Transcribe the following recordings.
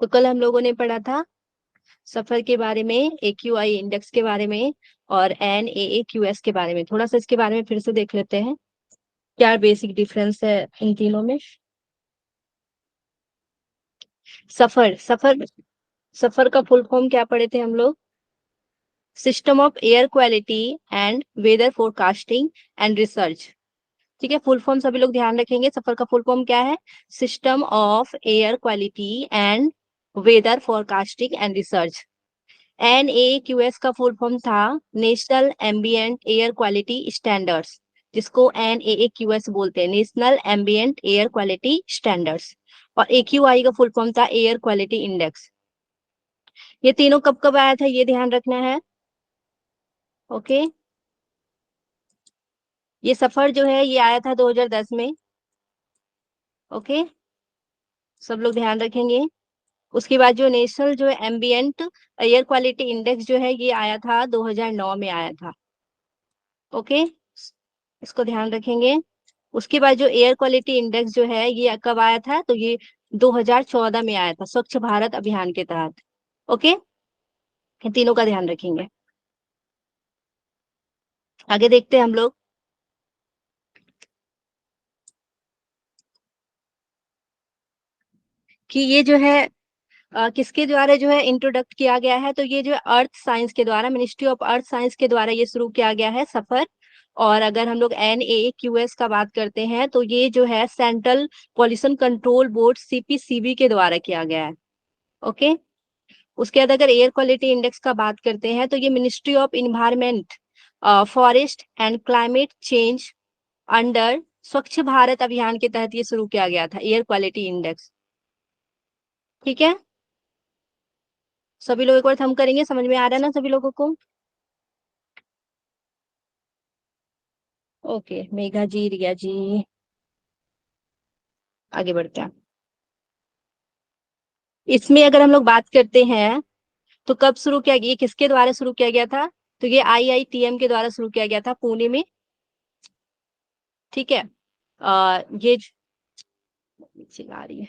तो कल हम लोगों ने पढ़ा था सफर के बारे में, AQI इंडेक्स के बारे में और NAAQS के बारे में। थोड़ा सा इसके बारे में फिर से देख लेते हैं, क्या बेसिक डिफरेंस है इन तीनों में। सफर सफर सफर का फुल फॉर्म क्या पढ़े थे हम लोग? System of air quality and weather forecasting and research. ठीक है, फुल फॉर्म सभी लोग ध्यान रखेंगे। सफर का फुल फॉर्म क्या है? System of air quality and weather forecasting and research. NAQS का फुल फॉर्म था national ambient air quality standards, जिसको NAAQS बोलते हैं, national ambient air quality standards. और AQI का फुल फॉर्म था एयर क्वालिटी इंडेक्स। ये तीनों कब कब आया था ये ध्यान रखना है। ओके, ये सफर जो है ये आया था 2010 में। ओके, सब लोग ध्यान रखेंगे। उसके बाद जो नेशनल जो है एम्बिएंट एयर क्वालिटी इंडेक्स जो है ये आया था 2009 में आया था। ओके, इसको ध्यान रखेंगे। उसके बाद जो एयर क्वालिटी इंडेक्स जो है ये कब आया था? तो ये 2014 में आया था, स्वच्छ भारत अभियान के तहत। ओके, इन तीनों का ध्यान रखेंगे। आगे देखते हैं हम लोग कि ये जो है किसके द्वारा जो है इंट्रोडक्ट किया गया है। तो ये जो है अर्थ साइंस के द्वारा, मिनिस्ट्री ऑफ अर्थ साइंस के द्वारा ये शुरू किया गया है सफर। और अगर हम लोग NAAQS का बात करते हैं तो ये जो है central pollution control board CPCB के द्वारा किया गया है। ओके, उसके बाद अगर एयर क्वालिटी इंडेक्स का बात करते हैं तो ये ministry of environment, forest and climate change under स्वच्छ भारत अभियान के तहत ये शुरू किया गया था एयर क्वालिटी इंडेक्स। ठीक है, सभी लोग एक बार थम करेंगे, समझ में आ रहा है ना सभी लोगों को? ओके, मेघा जी, रिया जी, आगे बढ़ते हैं। इसमें अगर हम लोग बात करते हैं तो कब शुरू किया गया, ये किसके द्वारा शुरू किया गया था? तो ये IITM के द्वारा शुरू किया गया था पुणे में। ठीक है, ये आ रही है।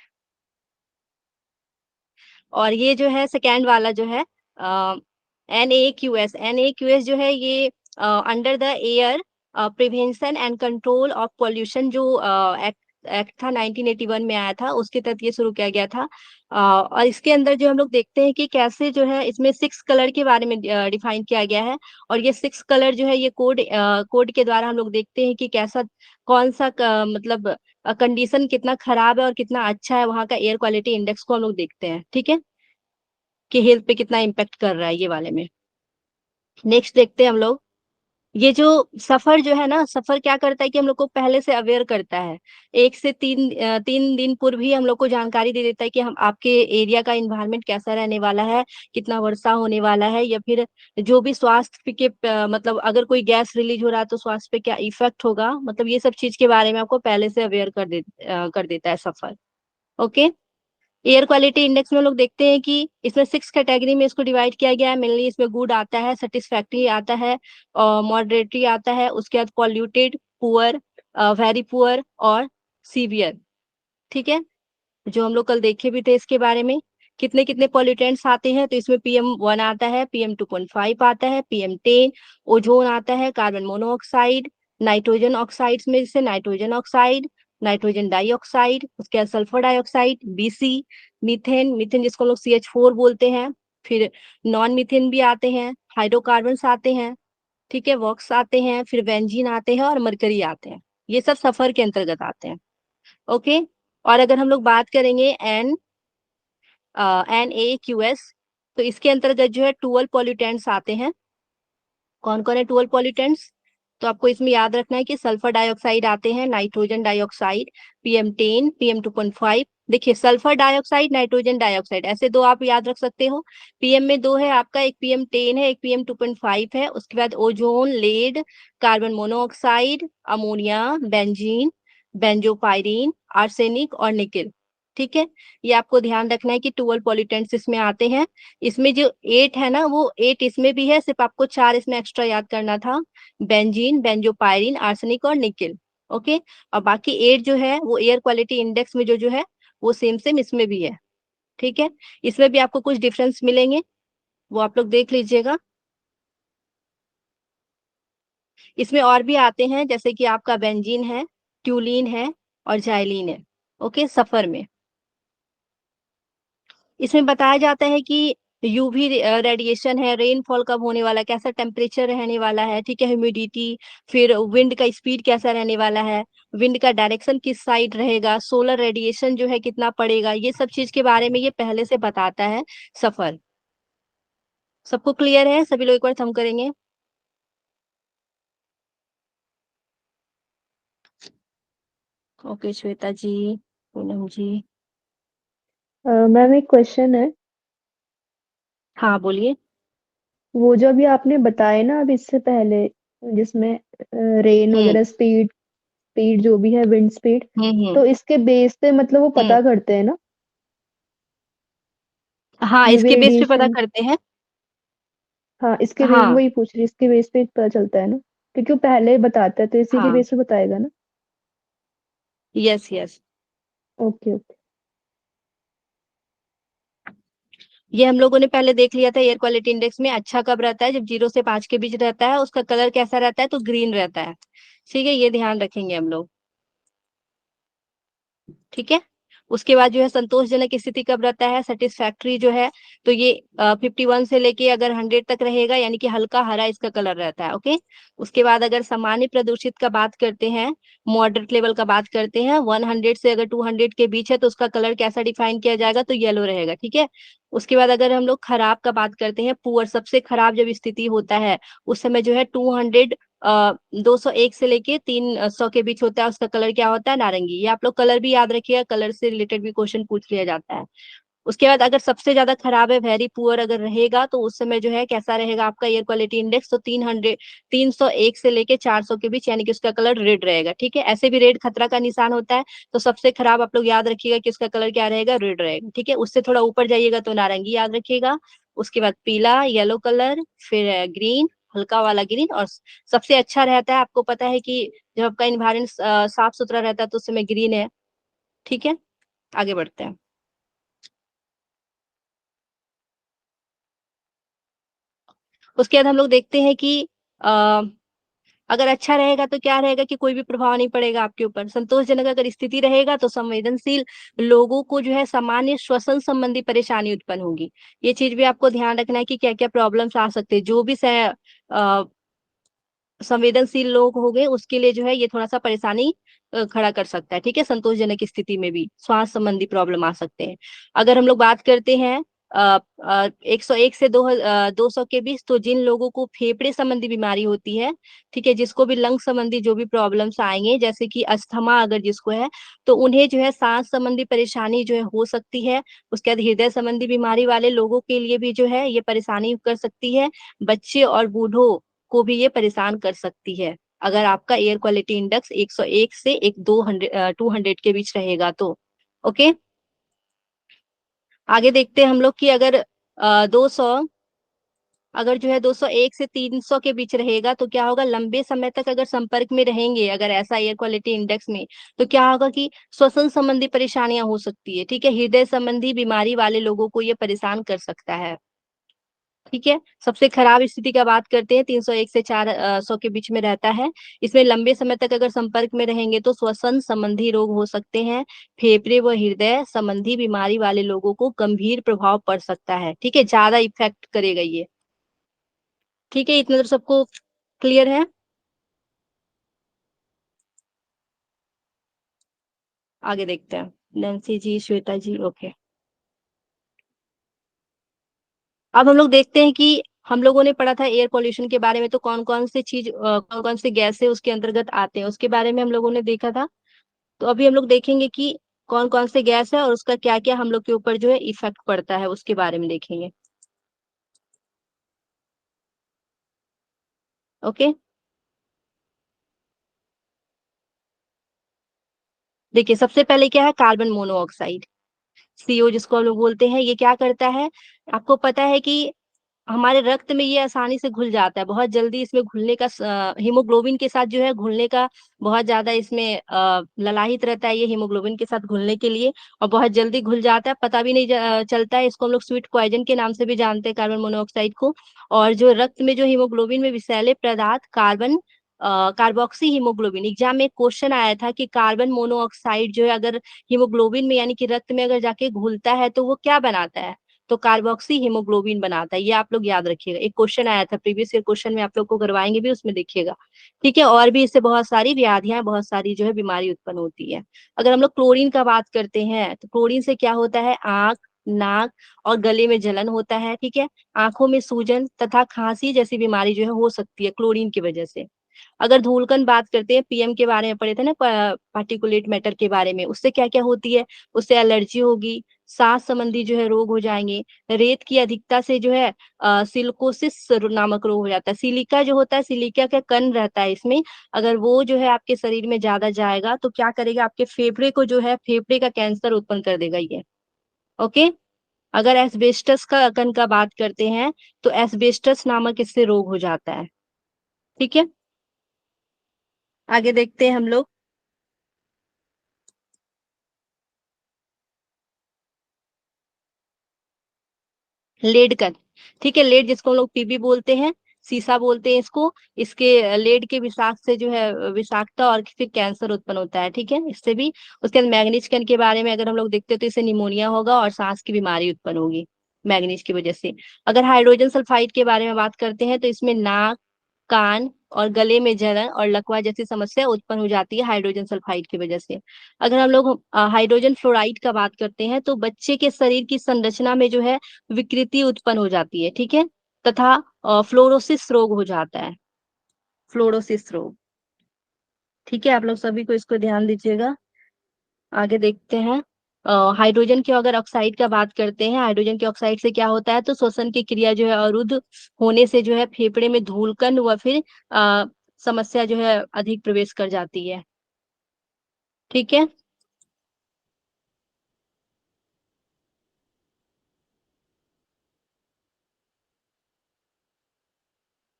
और ये जो है सेकेंड वाला जो है NAQS जो है ये under the air prevention and control of pollution जो एक्ट था 1981 में आया था, उसके तहत ये शुरू किया गया था। और इसके अंदर जो हम लोग देखते हैं कि कैसे जो है इसमें 6 कलर के बारे में डिफाइन किया गया है। और ये 6 कलर जो है ये कोड के द्वारा हम लोग देखते हैं कि कैसा, कौन सा मतलब कंडीशन कितना खराब है और कितना अच्छा है वहाँ का एयर क्वालिटी इंडेक्स को हम लोग देखते हैं। ठीक है, कि हेल्थ पे कितना इम्पेक्ट कर रहा है ये वाले में। नेक्स्ट देखते हैं हम लोग, ये जो सफर जो है ना, सफर क्या करता है कि हम लोग को पहले से अवेयर करता है। 1 से 3 दिन पूर्व ही हम लोग को जानकारी दे देता है कि हम आपके एरिया का इन्वायरमेंट कैसा रहने वाला है, कितना वर्षा होने वाला है, या फिर जो भी स्वास्थ्य के मतलब अगर कोई गैस रिलीज हो रहा है तो स्वास्थ्य पे क्या इफेक्ट होगा, मतलब ये सब चीज के बारे में आपको पहले से अवेयर कर देता है सफर। ओके, एयर क्वालिटी इंडेक्स में लोग देखते हैं कि इसमें 6 कैटेगरी में इसको डिवाइड किया गया है। मेनली इसमें गुड आता है, सेटिस्फैक्ट्री आता है और मॉडरेटरी आता है। उसके बाद पॉल्यूटेड, पुअर, वेरी पुअर और सीवियर। ठीक है, जो हम लोग कल देखे भी थे इसके बारे में, कितने कितने पॉल्यूटेंट्स आते हैं। तो इसमें PM1 आता है, PM2.5 आता है, PM10, ओजोन आता है, कार्बन मोनोऑक्साइड, नाइट्रोजन ऑक्साइड्स में जैसे नाइट्रोजन ऑक्साइड, नाइट्रोजन डाइऑक्साइड, उसके बाद sulphur dioxide, BC, methane, methane जिसको हम लोग CH4 बोलते हैं, फिर नॉन मीथेन भी आते हैं, हाइड्रोकार्बन्स आते हैं, ठीक है, वॉक्स आते हैं, फिर बेंजीन आते हैं और मरकरी आते हैं। ये सब सफर के अंतर्गत आते हैं। ओके, और अगर हम लोग बात करेंगे NAQS, तो इसके अंतर्गत जो है 12 पॉल्यूटेंट्स आते हैं। कौन कौन है 12 पॉल्यूटेंट्स? तो आपको इसमें याद रखना है कि सल्फर डाइऑक्साइड आते हैं, नाइट्रोजन डाइऑक्साइड, PM10, PM2.5। देखिए, सल्फर डाइऑक्साइड, नाइट्रोजन डाइऑक्साइड, ऐसे दो आप याद रख सकते हो। PM में दो है आपका, एक PM10 है, एक PM2.5 है। उसके बाद ozone, lead, carbon monoxide, ammonia, benzene, benzopyrene, arsenic और निकेल। ठीक है, ये आपको ध्यान रखना है कि 12 पॉल्यूटेंट्स इसमें आते हैं। इसमें जो 8 है ना, वो 8 इसमें भी है, सिर्फ आपको 4 इसमें एक्स्ट्रा याद करना था, बेंजीन, बेंजोपायरीन, आर्सेनिक और निकेल। ओके, और बाकी 8 जो है वो एयर क्वालिटी इंडेक्स में जो जो है वो सेम सेम इसमें भी है। ठीक है, इसमें भी आपको कुछ डिफरेंस मिलेंगे, वो आप लोग देख लीजिएगा। इसमें और भी आते हैं, जैसे कि आपका बेंजीन है, ट्यूलिन है और जाइलिन है। ओके, सफर में इसमें बताया जाता है कि यूवी रेडिएशन है, रेनफॉल कब होने वाला है, कैसा टेम्परेचर रहने वाला है, ठीक है, ह्यूमिडिटी, फिर विंड का स्पीड कैसा रहने वाला है, विंड का डायरेक्शन किस साइड रहेगा, सोलर रेडिएशन जो है कितना पड़ेगा, ये सब चीज के बारे में ये पहले से बताता है सफर। सबको क्लियर है? सभी लोग एक बार थम करेंगे। ओके श्वेता जी, पूनम जी। मैम एक क्वेश्चन है। हाँ बोलिए। वो जो अभी आपने बताए ना अभी इससे पहले, जिसमें रेन हम्म वगैरह स्पीड स्पीड जो भी है, विंड स्पीड, हम्म। तो इसके बेस पे मतलब वो हम्म। पता करते हैं ना, हाँ, यूवी इसके बेस पे पता रेडिएशन। करते हैं। हाँ, इसके बेस हाँ। वही पूछ रही, इसके बेस पे पता चलता है ना, क्योंकि वो पहले बताता है तो इसी के हाँ। बेस पे बताएगा ना। Yes yes. Okay okay. ये हम लोगों ने पहले देख लिया था, एयर क्वालिटी इंडेक्स में अच्छा कब रहता है, जब 0 से 5 के बीच रहता है, उसका कलर कैसा रहता है, तो ग्रीन रहता है। ठीक है, ये ध्यान रखेंगे हम लोग। ठीक है, उसके बाद जो है संतोषजनक स्थिति कब रहता है, सेटिस्फैक्ट्री जो है, तो ये 51 से लेके अगर 100 तक रहेगा, यानी कि हल्का हरा इसका कलर रहता है। ओके, उसके बाद अगर सामान्य प्रदूषित का बात करते हैं, मॉडरेट लेवल का बात करते हैं, 100 से अगर 200 के बीच है, तो उसका कलर कैसा डिफाइन किया जाएगा, तो येलो रहेगा। ठीक है, उसके बाद अगर हम लोग खराब का बात करते हैं, पुअर, सबसे खराब जब स्थिति होता है, उस समय जो है 200 201 से लेके 300 के बीच होता है, उसका कलर क्या होता है, नारंगी। ये आप लोग कलर भी याद रखिएगा, कलर से रिलेटेड भी क्वेश्चन पूछ लिया जाता है। उसके बाद अगर सबसे ज्यादा खराब है, वेरी पुअर अगर रहेगा, तो उस समय जो है कैसा रहेगा आपका एयर क्वालिटी इंडेक्स, तो 301 से लेके 400 के बीच, यानी कि उसका कलर रेड रहेगा। ठीक है, ऐसे भी रेड खतरा का निशान होता है, तो सबसे खराब आप लोग याद रखिएगा कि उसका कलर क्या रहेगा, रेड रहेगा। ठीक है, उससे थोड़ा ऊपर जाइएगा तो नारंगी याद रखिएगा। उसके बाद पीला, येलो कलर, फिर ग्रीन, हल्का वाला ग्रीन, और सबसे अच्छा रहता है, आपको पता है कि जब आपका इन्वायरमेंट साफ सुथरा रहता है तो उस समय ग्रीन है। ठीक है, आगे बढ़ते हैं। उसके बाद हम लोग देखते हैं कि अ, अगर अच्छा रहेगा तो क्या रहेगा, कि कोई भी प्रभाव नहीं पड़ेगा आपके ऊपर। संतोषजनक अगर स्थिति रहेगा तो संवेदनशील लोगों को जो है सामान्य श्वसन संबंधी परेशानी उत्पन्न होगी। ये चीज भी आपको ध्यान रखना है कि क्या क्या प्रॉब्लम्स आ सकते हैं, जो भी संवेदनशील लोग हो गए उसके लिए जो है ये थोड़ा सा परेशानी खड़ा कर सकता है। ठीक है, संतोषजनक स्थिति में भी श्वास संबंधी प्रॉब्लम आ सकते हैं। अगर हम लोग बात करते हैं 101 से 200 के बीच, तो जिन लोगों को फेफड़े संबंधी बीमारी होती है, ठीक है, जिसको भी लंग संबंधी जो भी प्रॉब्लम्स आएंगे, जैसे कि अस्थमा अगर जिसको है, तो उन्हें जो है सांस संबंधी परेशानी जो है हो सकती है। उसके बाद हृदय संबंधी बीमारी वाले लोगों के लिए भी जो है ये परेशानी कर सकती है। बच्चे और बूढ़ों को भी ये परेशान कर सकती है, अगर आपका एयर क्वालिटी इंडेक्स 101 से एक 200 के बीच रहेगा तो। ओके, आगे देखते हैं हम लोग कि अगर 200, अगर जो है 201 से 300 के बीच रहेगा, तो क्या होगा, लंबे समय तक अगर संपर्क में रहेंगे अगर ऐसा एयर क्वालिटी इंडेक्स में, तो क्या होगा कि श्वसन संबंधी परेशानियां हो सकती है। ठीक है, हृदय संबंधी बीमारी वाले लोगों को ये परेशान कर सकता है। ठीक है, सबसे खराब स्थिति का बात करते हैं, 301 से 400 के बीच में रहता है। इसमें लंबे समय तक अगर संपर्क में रहेंगे तो श्वसन संबंधी रोग हो सकते हैं। फेफड़े व हृदय संबंधी बीमारी वाले लोगों को गंभीर प्रभाव पड़ सकता है। ठीक है, ज्यादा इफेक्ट करेगा ये। ठीक है, इतना तो सबको क्लियर है। आगे देखते हैं, नैन्सी जी, श्वेता जी। ओके, अब हम लोग देखते हैं कि हम लोगों ने पढ़ा था एयर पोल्यूशन के बारे में, तो कौन कौन से चीज, कौन कौन से गैस है उसके अंतर्गत आते हैं, उसके बारे में हम लोगों ने देखा था। तो अभी हम लोग देखेंगे कि कौन कौन से गैस है और उसका क्या क्या हम लोग के ऊपर जो है इफेक्ट पड़ता है, उसके बारे में देखेंगे। ओके, देखिए सबसे पहले क्या है, कार्बन मोनोऑक्साइड, सीओ जिसको हम लोग बोलते हैं, ये क्या करता है, आपको पता है कि हमारे रक्त में ये आसानी से घुल जाता है, बहुत जल्दी इसमें घुलने का हीमोग्लोबिन के साथ जो है घुलने का बहुत ज्यादा इसमें ललाहित रहता है ये हीमोग्लोबिन के साथ घुलने के लिए, और बहुत जल्दी घुल जाता है, पता भी नहीं चलता है। इसको हम लोग स्वीट पॉइजन के नाम से भी जानते हैं, कार्बन मोनोऑक्साइड को। और जो रक्त में जो हीमोग्लोबिन में विषैले पदार्थ कार्बन कार्बोक्सी हीमोग्लोबिन, एग्जाम में एक क्वेश्चन आया था कि कार्बन मोनोऑक्साइड जो है अगर हीमोग्लोबिन में यानी कि रक्त में अगर जाके घुलता है तो वो क्या बनाता है, तो कार्बोक्सी हीमोग्लोबिन बनाता है। ये आप लोग याद रखिएगा, एक क्वेश्चन आया था प्रीवियस ईयर क्वेश्चन में, आप लोग को करवाएंगे भी, उसमें देखिएगा। ठीक है, और भी इससे बहुत सारी व्याधियां, बहुत सारी जो है बीमारी उत्पन्न होती है। अगर हम लोग क्लोरीन का बात करते हैं तो क्लोरीन से क्या होता है, आंख, नाक और गले में जलन होता है। ठीक है, आंखों में सूजन तथा खांसी जैसी बीमारी जो है हो सकती है क्लोरीन की वजह से। अगर धूलकण बात करते हैं, पीएम के बारे में पढ़े थे ना, पार्टिकुलेट मैटर के बारे में, उससे क्या क्या होती है, उससे एलर्जी होगी, सांस संबंधी जो है रोग हो जाएंगे। रेत की अधिकता से जो है सिलिकोसिस नामक रोग हो जाता है। सिलिका जो होता है, सिलिका का कण रहता है इसमें, अगर वो जो है आपके शरीर में ज्यादा जाएगा तो क्या करेगा, आपके फेफड़े को जो है, फेफड़े का कैंसर उत्पन्न कर देगा ये। ओके। अगर एस्बेस्टस का कण का बात करते हैं तो एस्बेस्टस नामक इससे रोग हो जाता है। ठीक है, आगे देखते हैं हम लोग। लेड का, ठीक है, लेड जिसको हम लोग पीबी बोलते हैं, सीसा बोलते हैं इसको, इसके लेड के विषाक्त से जो है विषाक्तता और फिर कैंसर उत्पन्न होता है। ठीक है, इससे भी। उसके बाद मैग्नीज कण के बारे में अगर हम लोग देखते हैं तो इससे निमोनिया होगा और सांस की बीमारी उत्पन्न होगी मैग्नीज की वजह से। अगर हाइड्रोजन सल्फाइड के बारे में बात करते हैं तो इसमें नाक, कान और गले में जलन और लकवा जैसी समस्या उत्पन्न हो जाती है हाइड्रोजन सल्फाइड की वजह से। अगर हम लोग हाइड्रोजन फ्लोराइड का बात करते हैं तो बच्चे के शरीर की संरचना में जो है विकृति उत्पन्न हो जाती है। ठीक है, तथा फ्लोरोसिस रोग हो जाता है, फ्लोरोसिस रोग। ठीक है, आप लोग सभी को इसको ध्यान दीजिएगा। आगे देखते हैं। हाइड्रोजन के अगर ऑक्साइड का बात करते हैं, हाइड्रोजन के ऑक्साइड से क्या होता है, तो श्वसन की क्रिया जो है अवरुद्ध होने से जो है फेफड़े में धूलकण व फिर समस्या जो है अधिक प्रवेश कर जाती है। ठीक है,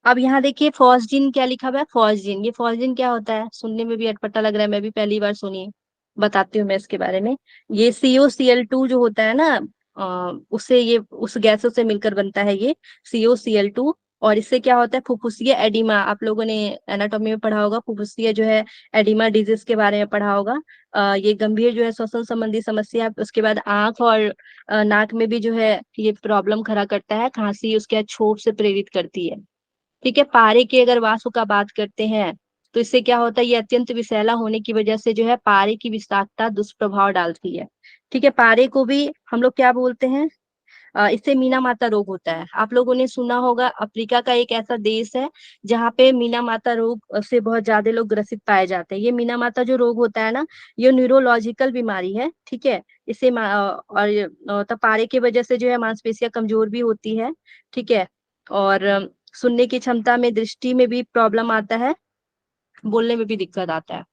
अब यहाँ देखिए फॉस्जीन क्या लिखा हुआ है, फॉस्जीन, ये फॉस्जीन क्या होता है, सुनने में भी अटपटा लग रहा है, मैं भी पहली बार सुनी, बताती हूँ मैं इसके बारे में। ये COCl2 जो होता है ना, उससे ये उस गैसों से मिलकर बनता है ये COCl2। और इससे क्या होता है, फुफ्फुसीय एडिमा, आप लोगों ने एनाटॉमी में पढ़ा होगा, फुफ्फुसीय जो है एडिमा डिजीज के बारे में पढ़ा होगा। ये गंभीर जो है श्वसन संबंधी समस्या है। उसके बाद आंख और नाक में भी जो है ये प्रॉब्लम खड़ा करता है, खांसी उसके बाद छोट से प्रेरित करती है। ठीक है, पारे की अगर वाष्प का बात करते हैं तो इससे क्या होता है, ये अत्यंत विषैला होने की वजह से जो है पारे की विषाक्तता दुष्प्रभाव डालती है। ठीक है, पारे को भी हम लोग क्या बोलते हैं, इससे मीना माता रोग होता है। आप लोगों ने सुना होगा, अफ्रीका का एक ऐसा देश है जहाँ पे मीना माता रोग से बहुत ज्यादा लोग ग्रसित पाए जाते हैं। ये मीना माता जो रोग होता है ना, ये न्यूरोलॉजिकल बीमारी है। ठीक है, इससे तपारे की वजह से जो है मांसपेशियां कमजोर भी होती है। ठीक है, और सुनने की क्षमता में, दृष्टि में भी प्रॉब्लम आता है, बोलने में भी दिक्कत आता है।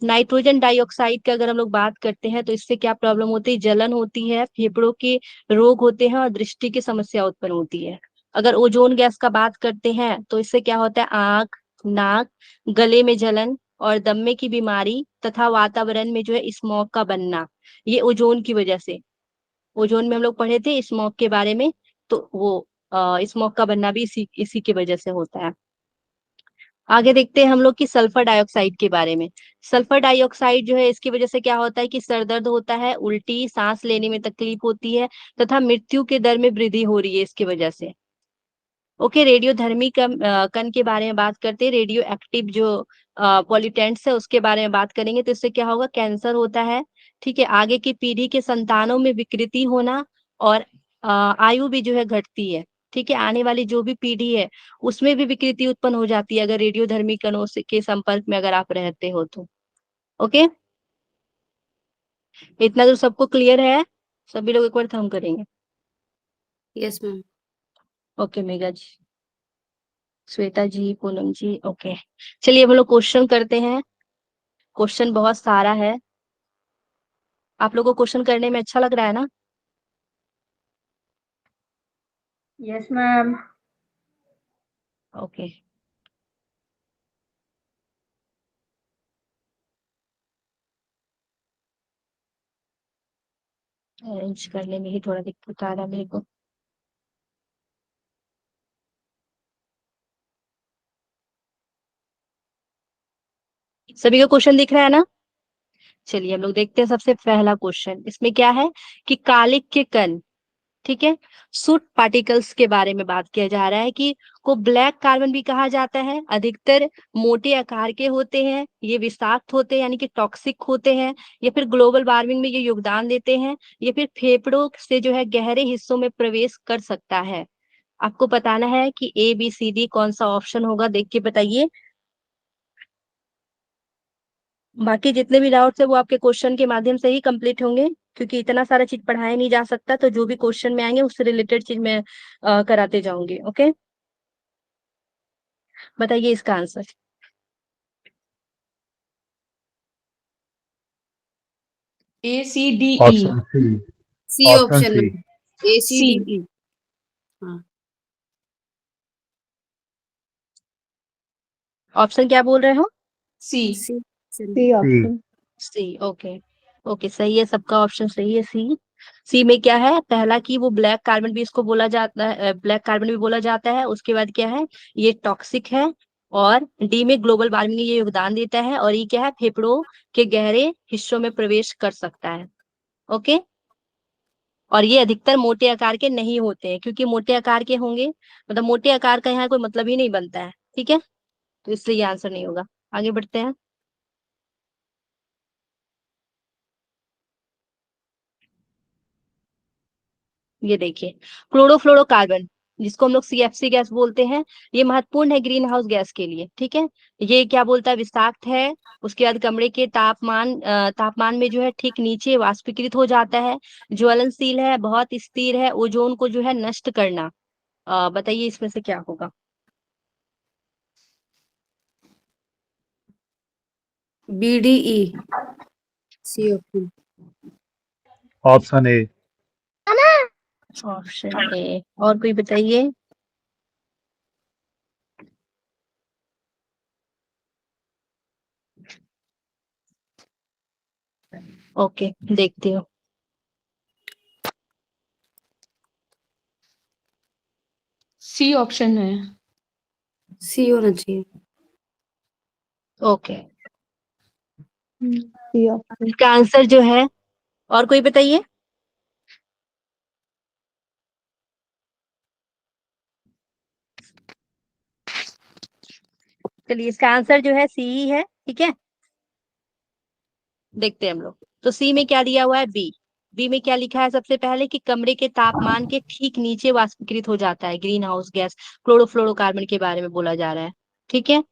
नाइट्रोजन डाइऑक्साइड की अगर हम लोग बात करते हैं तो इससे क्या प्रॉब्लम होती है, जलन होती है, फेफड़ों के रोग होते हैं और दृष्टि की समस्या उत्पन्न होती है। अगर ओजोन गैस का बात करते हैं तो इससे क्या होता है, आंख, नाक, गले में जलन और दम्मे की बीमारी तथा वातावरण में जो है स्मॉग का बनना, ये ओजोन की वजह से। ओजोन में हम लोग पढ़े थे स्मॉग के बारे में, तो वो स्मॉग का बनना भी इसी इसी की वजह से होता है। आगे देखते हैं हम लोग की सल्फर डाइऑक्साइड के बारे में। सल्फर डाइऑक्साइड जो है इसकी वजह से क्या होता है कि सर दर्द होता है, उल्टी, सांस लेने में तकलीफ होती है तथा मृत्यु के दर में वृद्धि हो रही है इसकी वजह से। ओके, रेडियोधर्मी कण के बारे में बात करते हैं, रेडियो एक्टिव जो पॉल्यूटेंट्स है उसके बारे में बात करेंगे तो इससे क्या होगा, कैंसर होता है। ठीक है, आगे की पीढ़ी के संतानों में विकृति होना और आयु भी जो है घटती है। ठीक है, आने वाली जो भी पीढ़ी है उसमें भी विकृति उत्पन्न हो जाती है अगर रेडियोधर्मी कणों के संपर्क में अगर आप रहते हो तो। ओके, इतना तो सबको क्लियर है, सभी लोग एक बार थम करेंगे। Yes ma'am. ओके मेगा जी, श्वेता जी, पूनम जी, ओके। चलिए हम लोग क्वेश्चन करते हैं। क्वेश्चन बहुत सारा है, आप लोगों को क्वेश्चन करने में अच्छा लग रहा है ना? Yes ma'am. ओके, अरेंज करने में ही थोड़ा दिक्कत आ रहा है मेरे को। सभी को क्वेश्चन दिख रहा है ना? चलिए हम लोग देखते हैं सबसे पहला क्वेश्चन। इसमें क्या है कि कालिक के कण, ठीक है, सूट पार्टिकल्स के बारे में बात किया जा रहा है कि को ब्लैक कार्बन भी कहा जाता है। अधिकतर मोटे आकार के होते हैं, ये विषाक्त होते हैं यानी कि टॉक्सिक होते हैं, या फिर ग्लोबल वार्मिंग में ये योगदान देते हैं, या फिर फेफड़ों से जो है गहरे हिस्सों में प्रवेश कर सकता है। आपको बताना है कि ए बी सी डी कौन सा ऑप्शन होगा, देख के बताइए। बाकी जितने भी डाउट्स है वो आपके क्वेश्चन के माध्यम से ही कंप्लीट होंगे, क्योंकि इतना सारा चीज पढ़ाया नहीं जा सकता, तो जो भी क्वेश्चन में आएंगे उससे रिलेटेड चीज मैं कराते जाऊंगी। ओके, बताइए इसका answer. ACDE। Option C. C option option C. में ACDE। हाँ, ऑप्शन क्या बोल रहे हो? C option. C option. C, okay. Okay, सही है, सबका ऑप्शन सही है, सी। सी में क्या है, पहला कि वो ब्लैक कार्बन भी इसको बोला जाता है, ब्लैक कार्बन भी बोला जाता है। उसके बाद क्या है, ये टॉक्सिक है। और डी में ग्लोबल वार्मिंग में ये योगदान देता है। और ये क्या है, फेफड़ों के गहरे हिस्सों में प्रवेश कर सकता है। ओके, और ये अधिकतर मोटे आकार के नहीं होते हैं, क्योंकि मोटे आकार के होंगे मतलब मोटे आकार का यहाँ कोई मतलब ही नहीं बनता है, ठीक है, तो इसलिए ये आंसर नहीं होगा। आगे बढ़ते हैं। ये देखिए, क्लोरोफ्लोरोकार्बन, जिसको हम लोग सीएफसी गैस बोलते हैं, ये महत्वपूर्ण है ग्रीन हाउस गैस के लिए, ठीक है। ये क्या बोलता है, विषाक्त है। उसके बाद कमरे के तापमान में जो है ठीक नीचे वाष्पीकृत हो जाता है। ज्वलनशील है, बहुत स्थिर है, ओजोन को जो है नष्ट करना। बताइए इसमें से क्या होगा। BDE। C option. Option A. Option A, और कोई बताइए। ओके, देखती हूँ। सी ऑप्शन है। सी होना चाहिए। Okay, C option. इसका आंसर जो है, और कोई बताइए। चलिए, इसका आंसर जो है सी ही है, ठीक है। देखते हैं हम लोग। तो सी में क्या दिया हुआ है, बी। बी में क्या लिखा है, सबसे पहले कि कमरे के तापमान के ठीक नीचे वाष्पीकृत हो जाता है, ग्रीन हाउस गैस क्लोरोफ्लोरोकार्बन के बारे में बोला जा रहा है, ठीक है।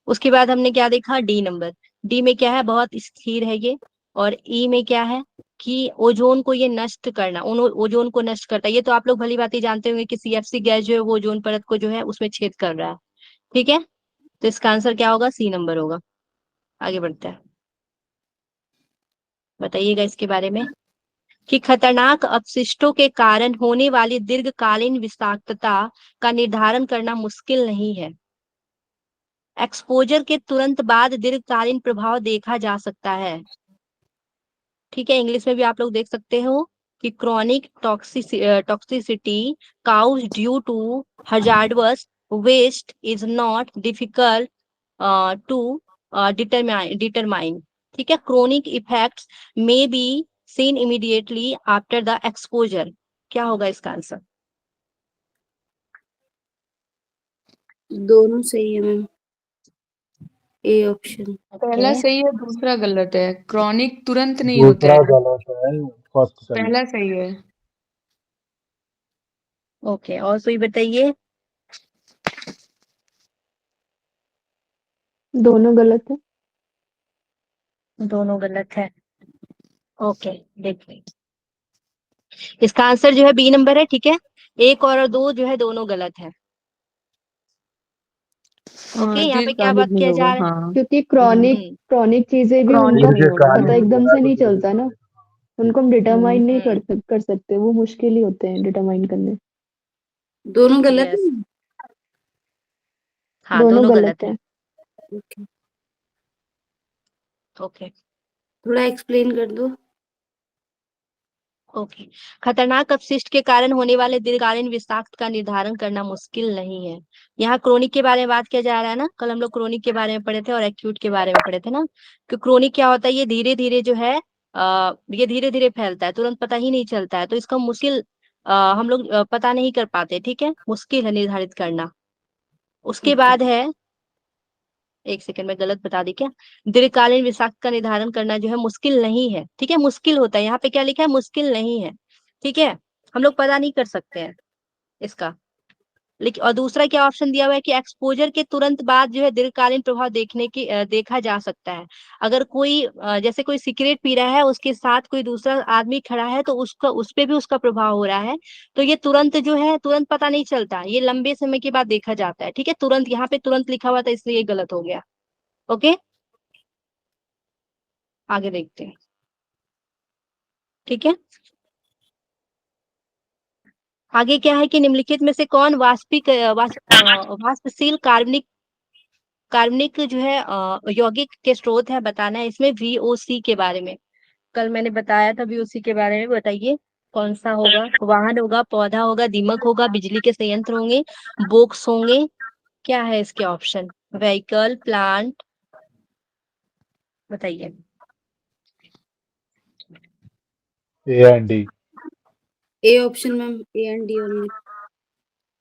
उसके बाद हमने क्या देखा, डी नंबर। डी में क्या है, बहुत स्थिर है ये। और ई में क्या है कि ओजोन को ये नष्ट करना, ओजोन को नष्ट करता है। ये तो आप लोग भली भांति जानते होंगे कि सीएफसी गैस जो है वो ओजोन परत को जो है उसमें छेद कर रहा है, ठीक है। तो इसका आंसर क्या होगा, सी नंबर होगा। आगे बढ़ते हैं, बताइएगा इसके बारे में कि खतरनाक अपशिष्टों के कारण होने वाली दीर्घकालीन विषाक्तता का निर्धारण करना मुश्किल नहीं है। एक्सपोजर के तुरंत बाद दीर्घकालीन प्रभाव देखा जा सकता है, ठीक है। इंग्लिश में भी आप लोग देख सकते हो कि chronic toxicity cause due to hazardous waste is not difficult to determine, ठीक है। Chronic effects may be seen immediately after the exposure. क्या होगा इसका आंसर। दोनों सही है मैम। A option. पहला ओके, सही है, दूसरा गलत है। क्रॉनिक तुरंत नहीं होते दूसरा हैं। गलत है, फर्स्ट सही। पहला सही है। ओके, और कोई बताइए। दोनों गलत है। दोनों गलत है। ओके, देखिए इसका आंसर जो है बी नंबर है, ठीक है। एक और दो जो है दोनों गलत है। ओके, हाँ, यहाँ पे क्या दीर्घकालिक बात नहीं किया जा होगा। रहा है। हाँ, क्योंकि क्रॉनिक हम्म क्रॉनिक चीजें भी क्रॉनिक उनका नहीं होगा। पता दीर्घकालीन एकदम होगा से तो नहीं गलत चलता ना। है। उनको हम डिटरमाइन नहीं हम्म कर सकते, वो मुश्किल ही होते हैं डिटरमाइन करने। दोनों गलत Yes. है। हाँ, दोनों दोनों गलत गलत है। है। Okay, okay. थोड़ा एक्सप्लेन कर दो। ओके। खतरनाक अपशिष्ट के कारण होने वाले दीर्घकालीन विषाक्त का निर्धारण करना मुश्किल नहीं है। यहाँ क्रोनिक के बारे में बात किया जा रहा है ना, कल हम लोग क्रोनिक के बारे में पढ़े थे और एक्यूट के बारे में पढ़े थे ना। कि क्रोनिक क्या होता है, ये धीरे धीरे जो है ये धीरे धीरे फैलता है, तुरंत पता ही नहीं चलता है, तो इसका मुश्किल हम लोग पता नहीं कर पाते, ठीक है, मुश्किल है निर्धारित करना। उसके ओके, बाद है, एक सेकंड में गलत बता दी क्या, दीर्घकालीन विषाक्त का निर्धारण करना जो है मुश्किल नहीं है, ठीक है, मुश्किल होता है, यहाँ पे क्या लिखा है, मुश्किल नहीं है, ठीक है, हम लोग पता नहीं कर सकते हैं इसका। लेकिन और दूसरा क्या ऑप्शन दिया हुआ है कि एक्सपोजर के तुरंत बाद जो है दीर्घकालीन प्रभाव देखा जा सकता है। अगर कोई जैसे कोई सिगरेट पी रहा है, उसके साथ कोई दूसरा आदमी खड़ा है, तो उसका उस पे भी उसका प्रभाव हो रहा है, तो ये तुरंत जो है तुरंत पता नहीं चलता, ये लंबे समय के बाद देखा जाता है, ठीक है, तुरंत यहाँ पे तुरंत लिखा हुआ था इसलिए ये गलत हो गया। ओके, आगे देखते हैं, ठीक है। आगे क्या है कि निम्नलिखित में से कौन वाष्पशील कार्बनिक कार्बनिक जो है यौगिक के स्रोत है, बताना है इसमें वीओसी के बारे में। कल मैंने बताया था वीओसी के बारे में, बताइए कौन सा होगा, वाहन होगा, पौधा होगा, दीमक होगा, बिजली के संयंत्र होंगे, बोक्स होंगे, क्या है इसके ऑप्शन, व्हीकल, प्लांट, बताइए। A and D. A option ma'am, A and D only.